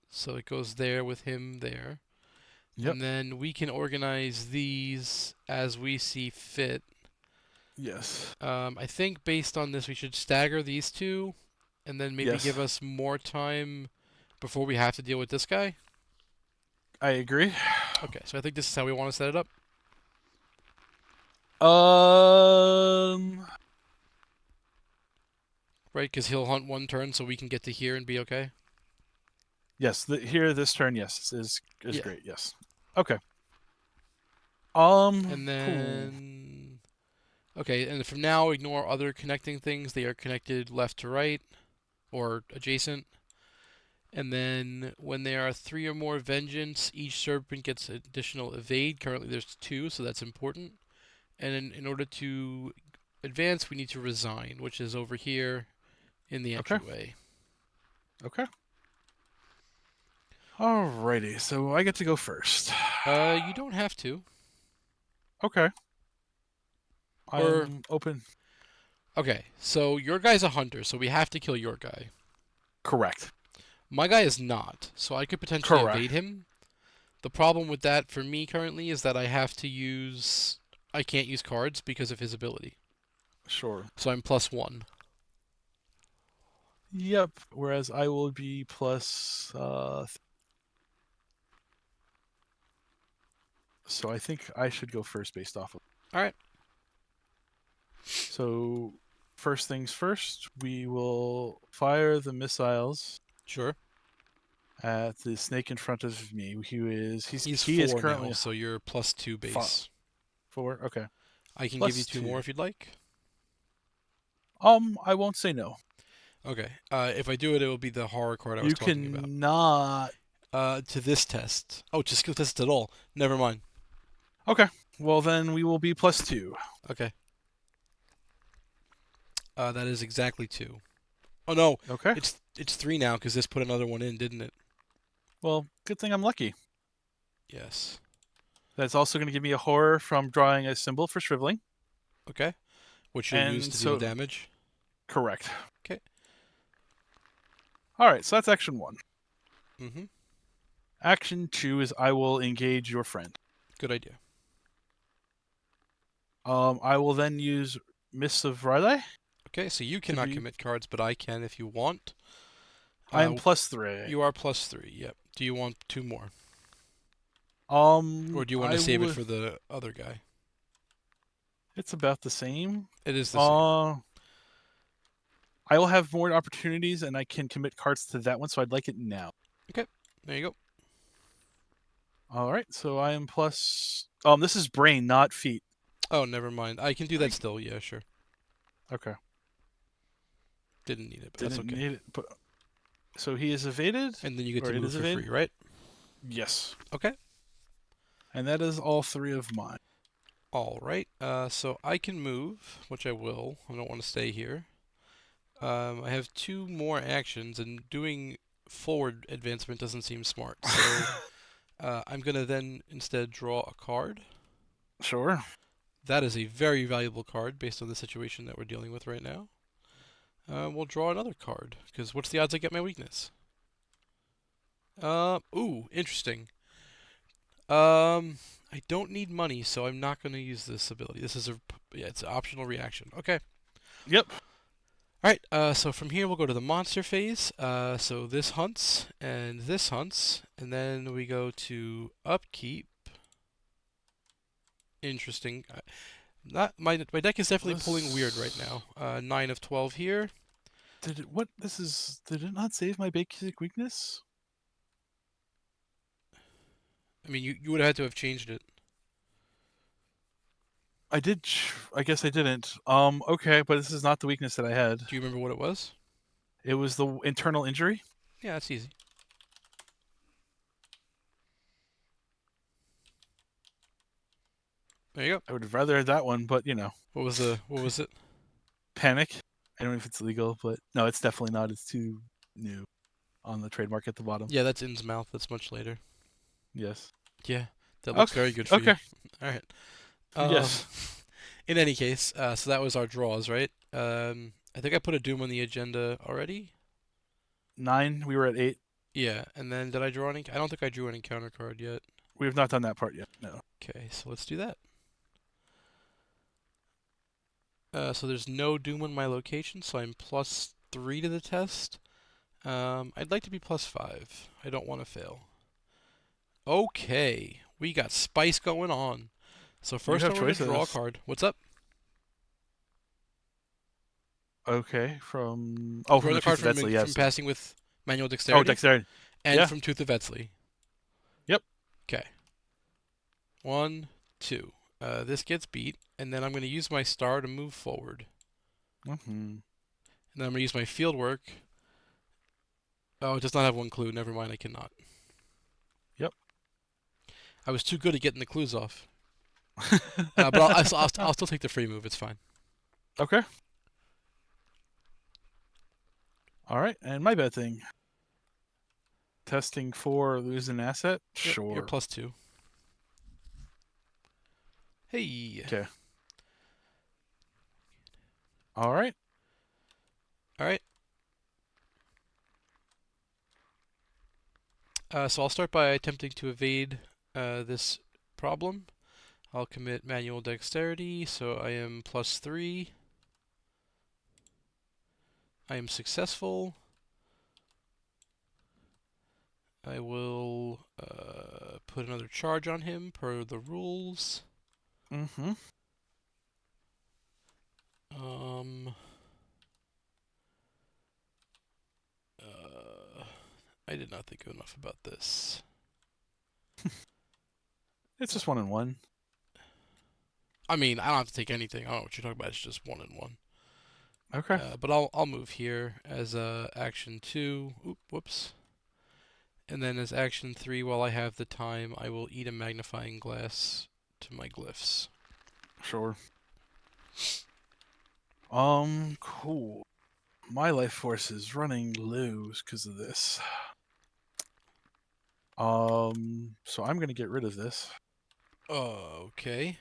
So, it goes there with him there. Yep. And then we can organize these as we see fit. Yes. I think based on this, we should stagger these two, and then maybe Yes. give us more time before we have to deal with this guy. I agree. Okay, so I think this is how we want to set it up. Um. Right, because he'll hunt one turn, so we can get to here and be okay. Yes. Here, this turn, yes, is Yeah, great. Yes. Okay. and Cool. then okay, and from now ignore other connecting things. They are connected left to right or adjacent. And then when there are 3 or more vengeance, each serpent gets additional evade. Currently there's 2, so that's important. And in order to advance, we need to resign, which is over here in the Okay. entryway. Okay. Alrighty. So I get to go first. You don't have to. Okay. I Or am open. okay, so your guy's a hunter, so we have to kill your guy. Correct. My guy is not, so I could potentially evade Correct. him. The problem with that for me currently is that I can't use cards because of his ability. Sure. So I'm +1. Yep. Whereas I will be plus. So I think I should go first based off of. All right. So first things first, we will fire the missiles Sure. at the snake in front of me. He's He is 4 now, currently so you're +2 base. 4. Okay. I can give you Plus 2 2. more if you'd like. I won't say no. Okay. If I do it, it will be the horror card I was You talking about. cannot. To this test. Oh, to skill test at all. Never mind. Okay. Well, then we will be plus 2. Okay. That is exactly 2. Oh no, Okay. it's 3 now because this put another one in, didn't it? Well, good thing I'm lucky. Yes. That's also going to give me a horror from drawing a symbol for shriveling. Okay. Which you'll use And to deal so, damage. correct. Okay. All right, so that's action 1. Mm-hmm. Action 2 is I will engage your friend. Good idea. I will then use Mists of Riley Okay, so you to cannot be. commit cards, but I can if you want. I'm Uh, +3. you are +3. Yep. Do you want 2 more, or do you want to I save it would. for the other guy? It's about the same. It is the same. Uh, I will have more opportunities, and I can commit cards to that one, so I'd like it now. Okay. There you go. All right, so I am plus. This is brain, not feet. Oh, never mind. I can do that I, still. Yeah, sure. okay, Didn't need it, but that's didn't okay. need it, but so he is evaded, And then you get or to it move is for evaded. free, right? Yes, Okay. and that is all 3 of mine. All right. So I can move, which I will. I don't want to stay here. I have 2 more actions, and doing forward advancement doesn't seem smart. So I'm gonna then instead draw a card. Sure. That is a very valuable card based on the situation that we're dealing with right now. We'll draw another card because what's the odds I get my weakness? Ooh, interesting. I don't need money, so I'm not going to use this ability. This is yeah, it's an optional reaction. Okay. Yep. All right. So from here we'll go to the monster phase. So this hunts and this hunts, and then we go to upkeep. Interesting. Not my deck is definitely pulling weird right This now. 9 of 12 here. did it. What this is? Did it not save my basic weakness? I mean, you would have had to have changed it. I did. I guess I didn't. Okay, but this is not the weakness that I had. Do you remember what it was? It was the internal injury. Yeah, that's easy. There you go. I would have rather had that one, but What was it? panic. I don't know if it's legal, but no, it's definitely not. It's too new on the trademark at the bottom. Yeah, that's Innsmouth. That's much later. Yes. Yeah, that looks Okay. very good for you. Okay. All right. Um, Yes. in any case, so that was our draws, right? I think I put a Doom on the agenda already. 9. We were at 8. Yeah, and then did I draw any? I don't think I drew any counter card yet. We have not done that part yet. No. Okay, so let's do that. So there's no Doom on my location, so I'm +3 to the test. I'd like to be +5. I don't want to fail. Okay, we got spice going on. So You first have I'm going to draw a choices. card. What's up? Okay. From Draw from the the Tooth card of Etzli. from Yes. passing with manual Oh, dexterity dexterity. and Yeah. from Tooth of Etzli. Yep. Okay. 1, 2. This gets beat, and then I'm going to use my star to move forward. Mm-hmm. And then I'm going to use my field work. Oh, it does not have one clue. Never mind, I cannot. Yep. I was too good at getting the clues off. But I'll still take the free move. It's fine. Okay. All right. And my bad thing. Testing for lose an asset. Yep, you're Sure. +2. Hey. Okay. All right. All right. So I'll start by attempting to evade this problem. I'll commit manual dexterity, so I am +3. I am successful. I will put another charge on him per the rules. Mm-hmm. Um, I did not think enough about this. It's just 1 and 1. I mean, I don't have to take anything. I don't know what you're talking about. It's just 1 and 1. Okay. But I'll move here as action 2. Oop, whoops. And then as action 3, while I have the time, I will eat a magnifying glass to my glyphs. Sure. Cool. My life force is running low because of this. So I'm gonna get rid of this. Okay.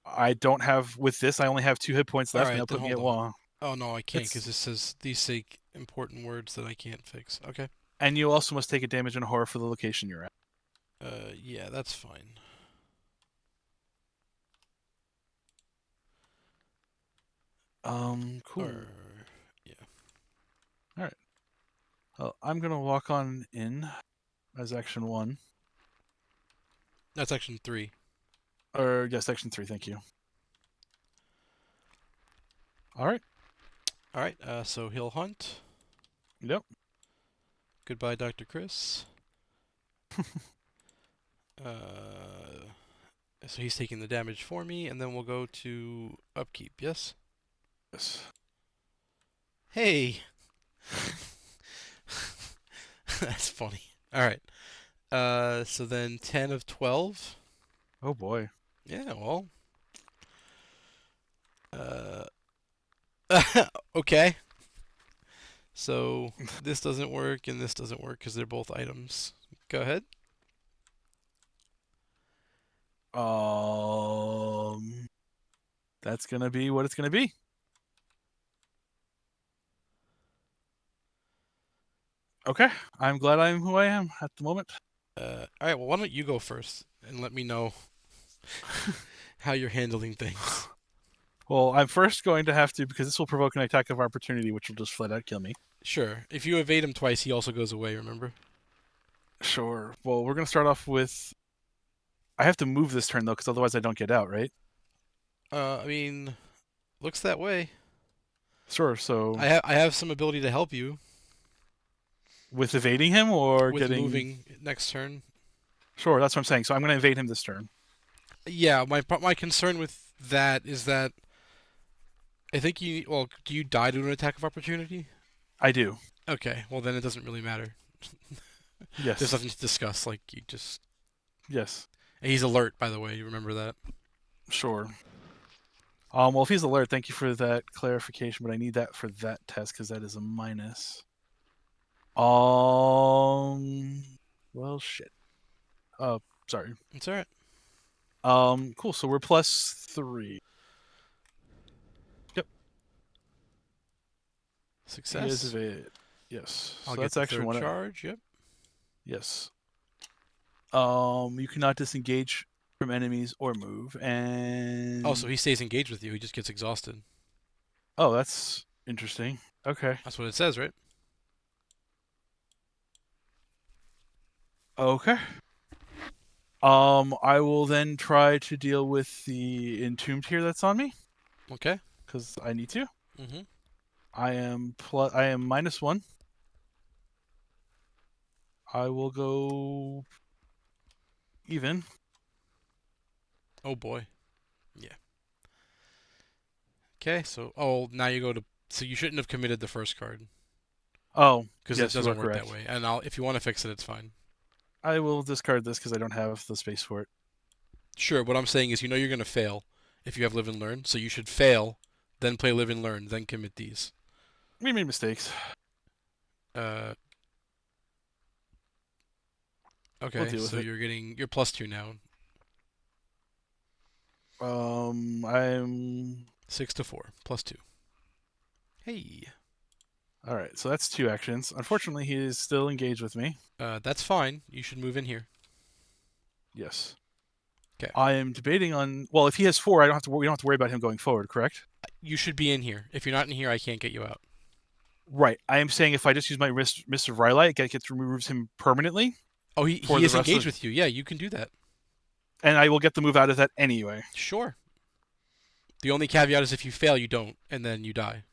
I don't have with this. I only have 2 hit points All left, and right, they'll then put me hold at on. 1. Oh no, I can't because It's this says these say important words that I can't fix. Okay. and you also must take a damage and horror for the location you're at. Yeah, that's fine. Cool. Or yeah, All right. Well, I'm gonna walk on in as action 1, that's action 3. or yes, action 3. Thank you. All right. All right. So he'll hunt. Yep. Goodbye, Dr. Chris. Uh, so he's taking the damage for me, and then we'll go to upkeep. Yes. Yes. Hey, that's funny. All right. So then 10 of 12. Oh boy. Yeah. Well. Uh. Okay. So this doesn't work and this doesn't work because they're both items. Go ahead. Um, that's gonna be what it's gonna be. Okay. I'm glad I'm who I am at the moment. All right. Well, why don't you go first and let me know how you're handling things. Well, I'm first going to have to because this will provoke an attack of opportunity, which will just flat out kill me. Sure. If you evade him twice, he also goes away. Remember? Sure. Well, we're gonna start off with. I have to move this turn though, because otherwise I don't get out, right? I mean, looks that way. Sure. So I have some ability to help you with evading him or with getting. moving next turn. Sure, that's what I'm saying. So I'm gonna evade him this turn. Yeah. My concern with that is that I think you. Well, do you die to an attack of opportunity? I do. Okay. Well, then it doesn't really matter. There's Yes. nothing to discuss. Like you just. Yes. And he's alert, by the way. You remember that? Sure. Well, if he's alert, thank you for that clarification, but I need that for that test because that is a minus. Well, shit. Sorry. It's alright. Cool. So we're +3. Yep. He is Success. evaded. Yes. I'll So get that's the action third 1. charge. Yep. Yes. You cannot disengage from enemies or move, Oh, so and he stays engaged with you. He just gets exhausted. oh, that's interesting. Okay. That's what it says, right? Okay. I will then try to deal with the entombed here that's on me Okay. because I need to. Mm-hmm. I am -1. I will go even. Oh boy. Yeah. Okay. So, now you go to. So you shouldn't have committed the first card Oh, because it yes, you are doesn't work that correct. way. And if you want to fix it, it's fine. I will discard this because I don't have the space for it. Sure. What I'm saying is, you're gonna fail if you have live and learn. So you should fail, then play live and learn, then commit these. We made mistakes. Uh. We'll Okay. deal with So it. you're +2 now. I'm 6 to 4 +2. Hey. all right. So that's 2 actions. Unfortunately, he is still engaged with me. That's fine. You should move in here. Yes. Okay. I am debating on. Well, if he has 4, I don't have to. We don't have to worry about him going forward. Correct. You should be in here. If you're not in here, I can't get you out. Right. I am saying if I just use my Mr. Rylite, it gets removes him permanently Oh, he, for he the is rest engaged of, with you. Yeah, you can do that. and I will get the move out of that anyway. Sure. The only caveat is if you fail, you don't, and then you die.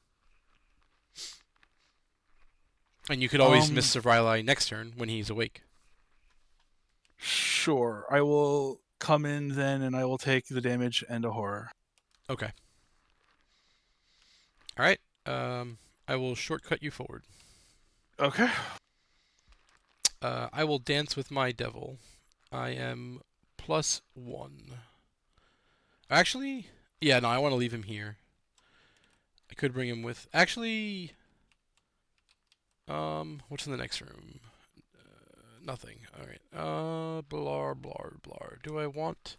And you could always miss Um. Riley next turn when he's awake. Sure. I will come in then, and I will take the damage and a horror. Okay. All right. I will shortcut you forward. Okay. I will dance with my devil. I am +1. Actually, yeah, no, I want to leave him here. I could bring him with. Actually, what's in the next room? Nothing. All right. Blah blah blah. Do I want?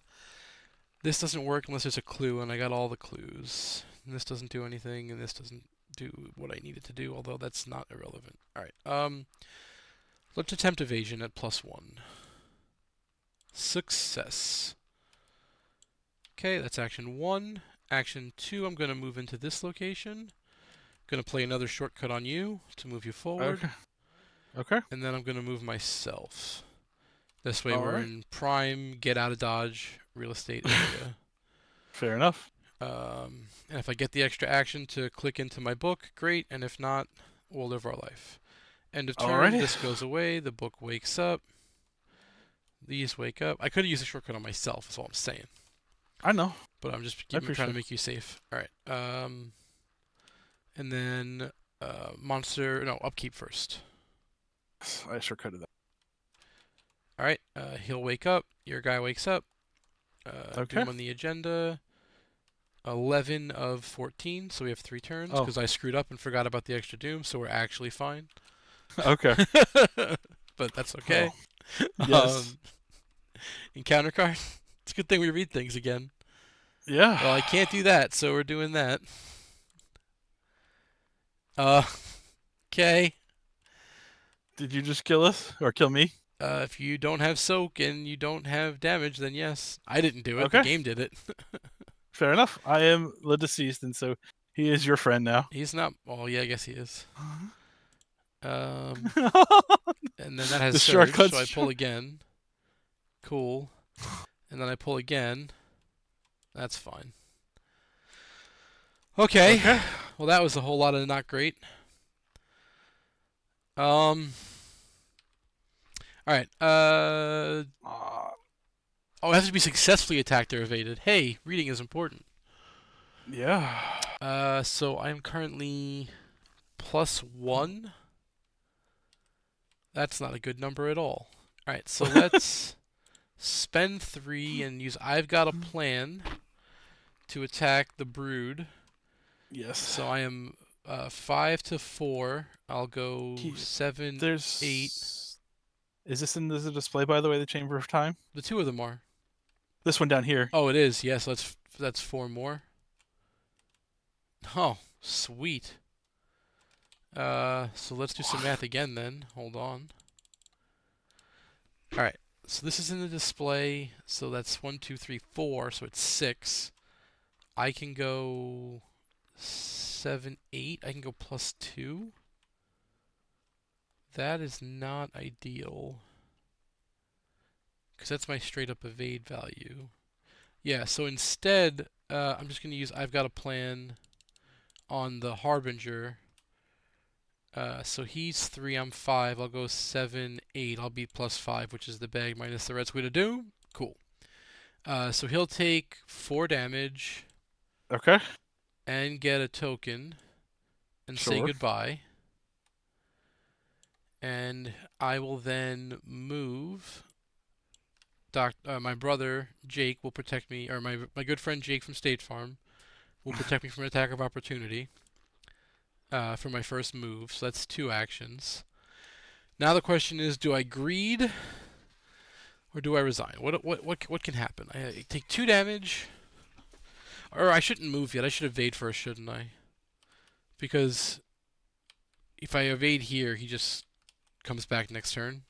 This doesn't work unless there's a clue, and I got all the clues. And this doesn't do anything, and this doesn't do what I need it to do. Although that's not irrelevant. All right. Let's attempt evasion at +1. Success. Okay, that's action 1. Action 2, I'm going to move into this location. Going to play another shortcut on you to move you forward. Okay. Okay. And then I'm going to move myself. This way All we're right. in prime, get out of Dodge real estate area. Fair enough. And if I get the extra action to click into my book, great. And if not, we'll live our life. End of turn, Alrighty. this goes away, the book wakes up. These wake up. I could have used a shortcut on myself, is all I'm saying. I know. But I'm just I trying appreciate to it. make you safe. Alright. And then monster, no, upkeep first. I shortcutted that. Alright, he'll wake up. Your guy wakes up. Okay. Doom on the agenda. 11 of 14, so we have 3 turns Oh. because I screwed up and forgot about the extra doom, so we're actually fine. Okay. But that's okay. Oh. Yes. Encounter card. It's a good thing we read things again. Yeah. Well, I can't do that, so we're doing that. Okay. Did you just kill us or kill me? If you don't have soak and you don't have damage, then yes. I didn't do it. Okay. The game did it. Fair enough. I am the deceased, and so he is your friend now. He's not. Oh, yeah, I guess he is. And then that has The surge, shortcuts. so I pull again. Cool. And then I pull again. That's fine. Okay. Okay. Well, that was a whole lot of not great. All right. Oh, it has to be successfully attacked or evaded. Hey, reading is important. Yeah. So I am currently +1. That's not a good number at all. All right, so let's spend 3 and use I've got a plan to attack the brood. Yes. So I am 5 to 4. I'll go 7, There's 8. Is this in the display, by the way, the Chamber of Time? The 2 of them are. This one down here. Oh, it is. Yes, that's 4 more. Oh, sweet. So let's do some math again then. Hold on. All right. So this is in the display. So that's 1, 2, 3, 4. So it's 6. I can go 7, 8. I can go +2. That is not ideal. Because that's my straight up evade value. Yeah, so instead, I'm just going to use I've got a plan on the Harbinger. So he's 3, I'm 5. I'll go 7, 8. I'll be +5, which is the bag minus the Red Squid of Doom. Cool. So he'll take 4 damage. Okay. And get a token. And say Sure. goodbye. And I will then move. My brother Jake will protect me, or my good friend Jake from State Farm will protect me from an attack of opportunity for my first move. So that's 2 actions. Now the question is, do I greed or do I resign? What can happen? I take 2 damage, or I shouldn't move yet. I should evade first, shouldn't I? Because if I evade here, he just comes back next turn.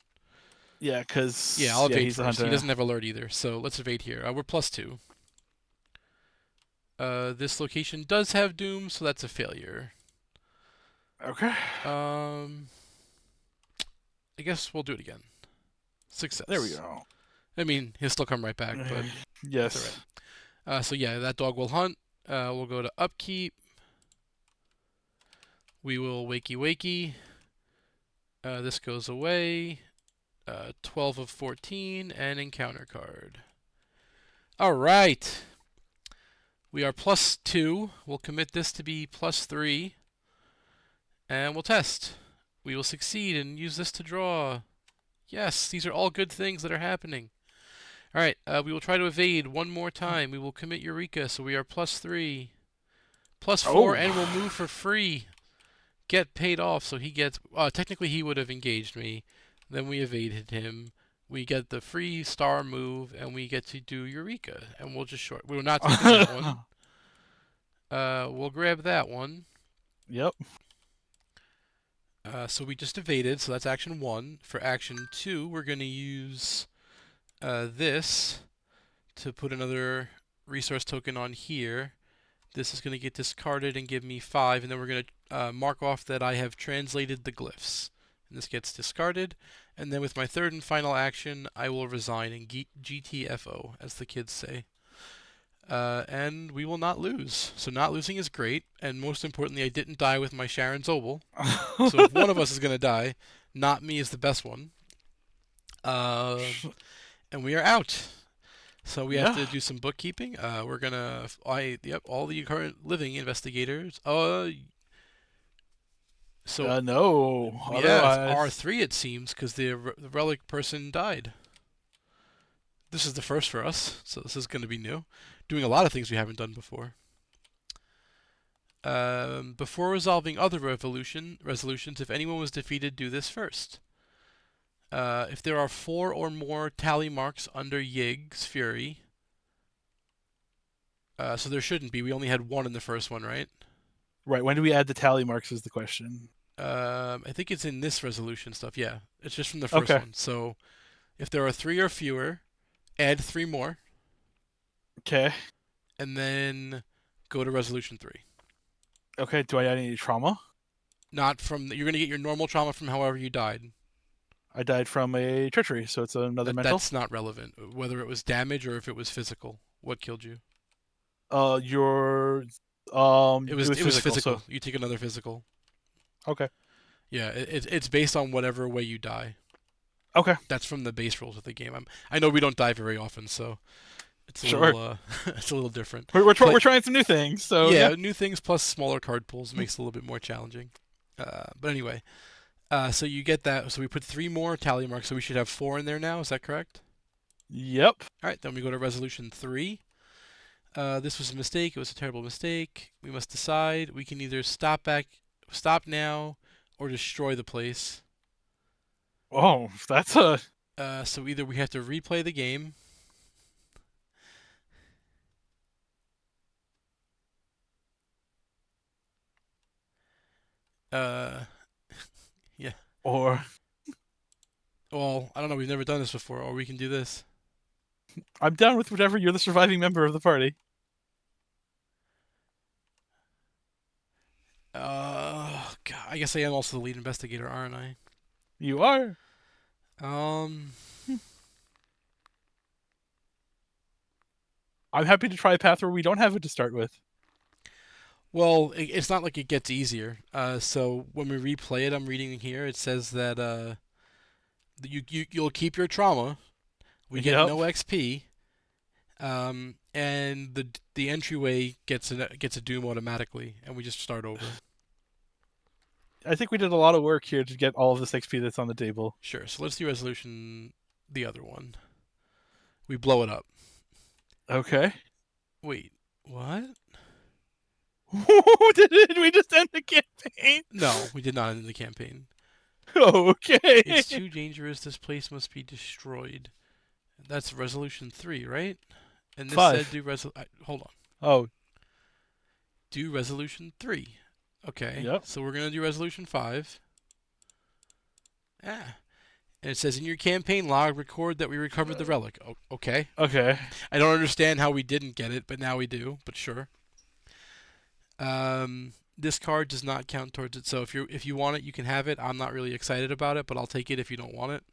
Yeah, because Yeah, I'll evade he's first. the He hunter. doesn't have alert either, so let's evade here. We're +2. This location does have doom, so that's a failure. Okay. I guess we'll do it again. Success. There we go. I mean, he'll still come right back, but Yes. that's alright. So yeah, that dog will hunt. We'll go to upkeep. We will wakey wakey. This goes away. 12 of 14 and encounter card. All right. We are +2. We'll commit this to be +3. And we'll test. We will succeed and use this to draw. Yes, these are all good things that are happening. Alright, we will try to evade one more time. We will commit Eureka, so we are +3. +4, Oh. and we'll move for free. Get paid off, so he gets. Technically, he would have engaged me. Then we evaded him. We get the free star move, and we get to do Eureka. And we'll just short. We're not taking that one. We'll grab that one. Yep. So we just evaded, so that's action 1. For action 2, we're going to use this to put another resource token on here. This is going to get discarded and give me 5, and then we're going to mark off that I have translated the glyphs. And this gets discarded, and then with my third and final action, I will resign and GTFO, as the kids say. And we will not lose. So not losing is great, and most importantly, I didn't die with my Sharon Zobel. So if one of us is going to die, not me is the best one. And we are out. So we have Yeah. to do some bookkeeping. We're gonna, all the current living investigators. So No. yeah, it's Otherwise. R3 it seems, because the relic person died. This is the first for us, so this is going to be new. Doing a lot of things we haven't done before. Before resolving other resolutions, if anyone was defeated, do this first. If there are 4 or more tally marks under Yig's Fury, so there shouldn't be. We only had 1 in the first one, right? Right. When do we add the tally marks is the question. I think it's in this resolution stuff. Yeah, it's just from the first Okay. one. So if there are 3 or fewer, add 3 more, Okay. and then go to resolution 3. Okay. Do I add any trauma? Not from. You're gonna get your normal trauma from however you died. I died from a treachery, so it's another mental. That's not relevant. Whether it was damage or if it was physical. What killed you? Your It it was was it was physical, so physical. You take another physical. okay. Yeah, it's based on whatever way you die. Okay. That's from the base rules of the game. I know we don't die very often, so it's a Sure. little it's a little different. We're Play, trying some new things, so yeah. yeah, new things plus smaller card pools makes it a little bit more challenging. But anyway, so you get that. So we put 3 more tally marks, so we should have 4 in there now. Is that correct? Yep. All right, then we go to resolution 3. This was a mistake. It was a terrible mistake. We must decide. We can either stop now, or destroy the place. Oh, that's a So either we have to replay the game. Uh, yeah. or Well, I don't know. We've never done this before, or we can do this. I'm down with whatever. You're the surviving member of the party. God, I guess I am also the lead investigator, aren't I? You are. Um, I'm happy to try a path where we don't have it to start with. well, it's not like it gets easier. So when we replay it, I'm reading here. It says that you'll keep your trauma. We get Yep. no XP. And the entryway gets a doom automatically, and we just start over. I think we did a lot of work here to get all of this XP that's on the table. Sure. So let's do resolution, the other one. We blow it up. Okay. Wait, what? Did we just end the campaign? No, we did not end the campaign. Okay. It's too dangerous. This place must be destroyed. That's resolution 3, right? And this said 5. do hold on. Oh, Do resolution 3. Okay. yep. So we're going to do resolution 5. Ah. And it says in your campaign log record that we recovered the relic. Okay. Okay. I don't understand how we didn't get it, but now we do, but sure. This card does not count towards it. So if you want it, you can have it. I'm not really excited about it, but I'll take it if you don't want it.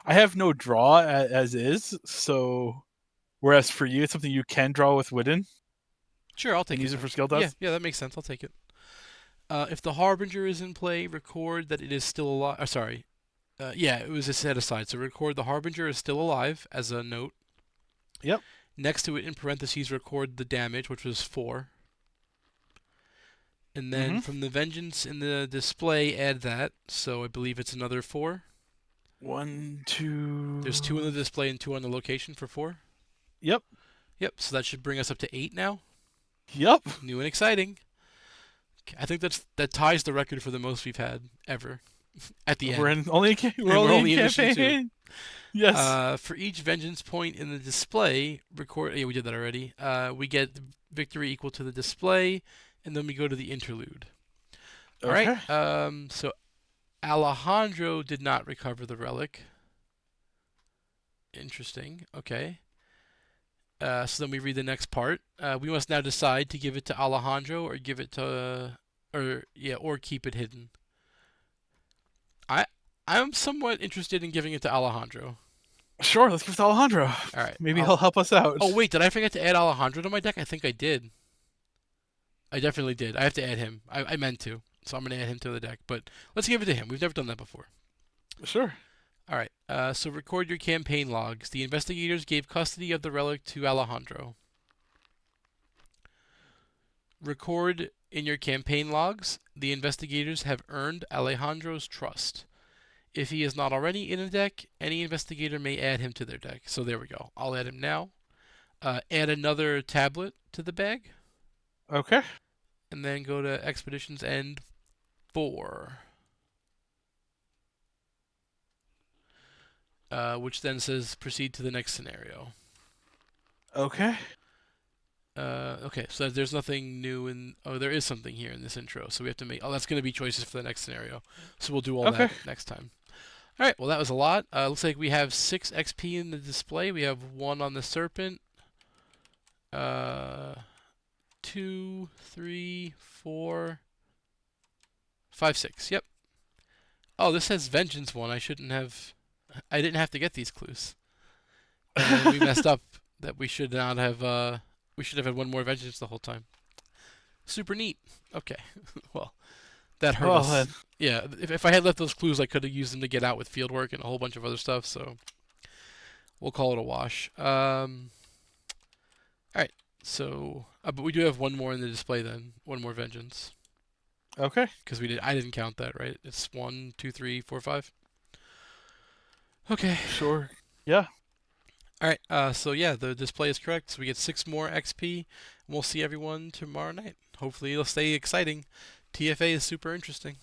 I have no draw as is, so whereas for you, it's something you can draw with Wooden Sure, I'll and take it use it then. for skill Yeah, tests. yeah, that makes sense. I'll take it. If the Harbinger is in play, record that it is still alive. Sorry. Yeah, it was a set aside. So record the Harbinger is still alive as a note. Yep. Next to it, in parentheses, record the damage, which was 4. And then Mm-hmm. from the Vengeance in the display, add that. So I believe it's another 4. 1, 2. There's 2 in the display and 2 on the location for 4. Yep. Yep. So that should bring us up to 8 now. Yep. New and exciting. I think that ties the record for the most we've had ever at the We're end, in only we're and we're only in only in mission 2. campaign. Yes. For each vengeance point in the display, record. Yeah, we did that already. We get victory equal to the display, and then we go to the interlude. All right. Okay. So Alejandro did not recover the relic. Interesting. Okay. So then we read the next part. We must now decide to give it to Alejandro or give it to, or keep it hidden. I I'm somewhat interested in giving it to Alejandro. Sure. Let's give it to Alejandro. All right. Maybe he'll help us out. Oh wait, did I forget to add Alejandro to my deck? I think I did. I definitely did. I have to add him. I meant to, so I'm gonna add him to the deck. But let's give it to him. We've never done that before. Sure. All right. So record your campaign logs. The investigators gave custody of the relic to Alejandro. Record in your campaign logs. The investigators have earned Alejandro's trust. If he is not already in a deck, any investigator may add him to their deck. So there we go. I'll add him now. Add another tablet to the bag, Okay. and then go to Expeditions End 4, which then says proceed to the next scenario. Okay. Okay, so there's nothing new in. Oh, there is something here in this intro, so we have to make. Oh, that's going to be choices for the next scenario. So we'll do all Okay. that next time. All right, well, that was a lot. Looks like we have 6 XP in the display. We have 1 on the Serpent. 2, 3, 4, 5, 6. Yep. Oh, this says Vengeance 1. I shouldn't have. I didn't have to get these clues. And we messed up that we should not have. We should have had 1 more Vengeance the whole time. Super neat. Okay. Well, that hurt Well then. us. Yeah, if I had left those clues, I could have used them to get out with fieldwork and a whole bunch of other stuff. So we'll call it a wash. All right. So, but we do have 1 more in the display then. 1 more vengeance Okay. because we did. I didn't count that, right? It's 1, 2, 3, 4, 5. Okay. Sure. Yeah. All right. So yeah, the display is correct. So we get 6 more XP. And we'll see everyone tomorrow night. Hopefully, it'll stay exciting. TFA is super interesting.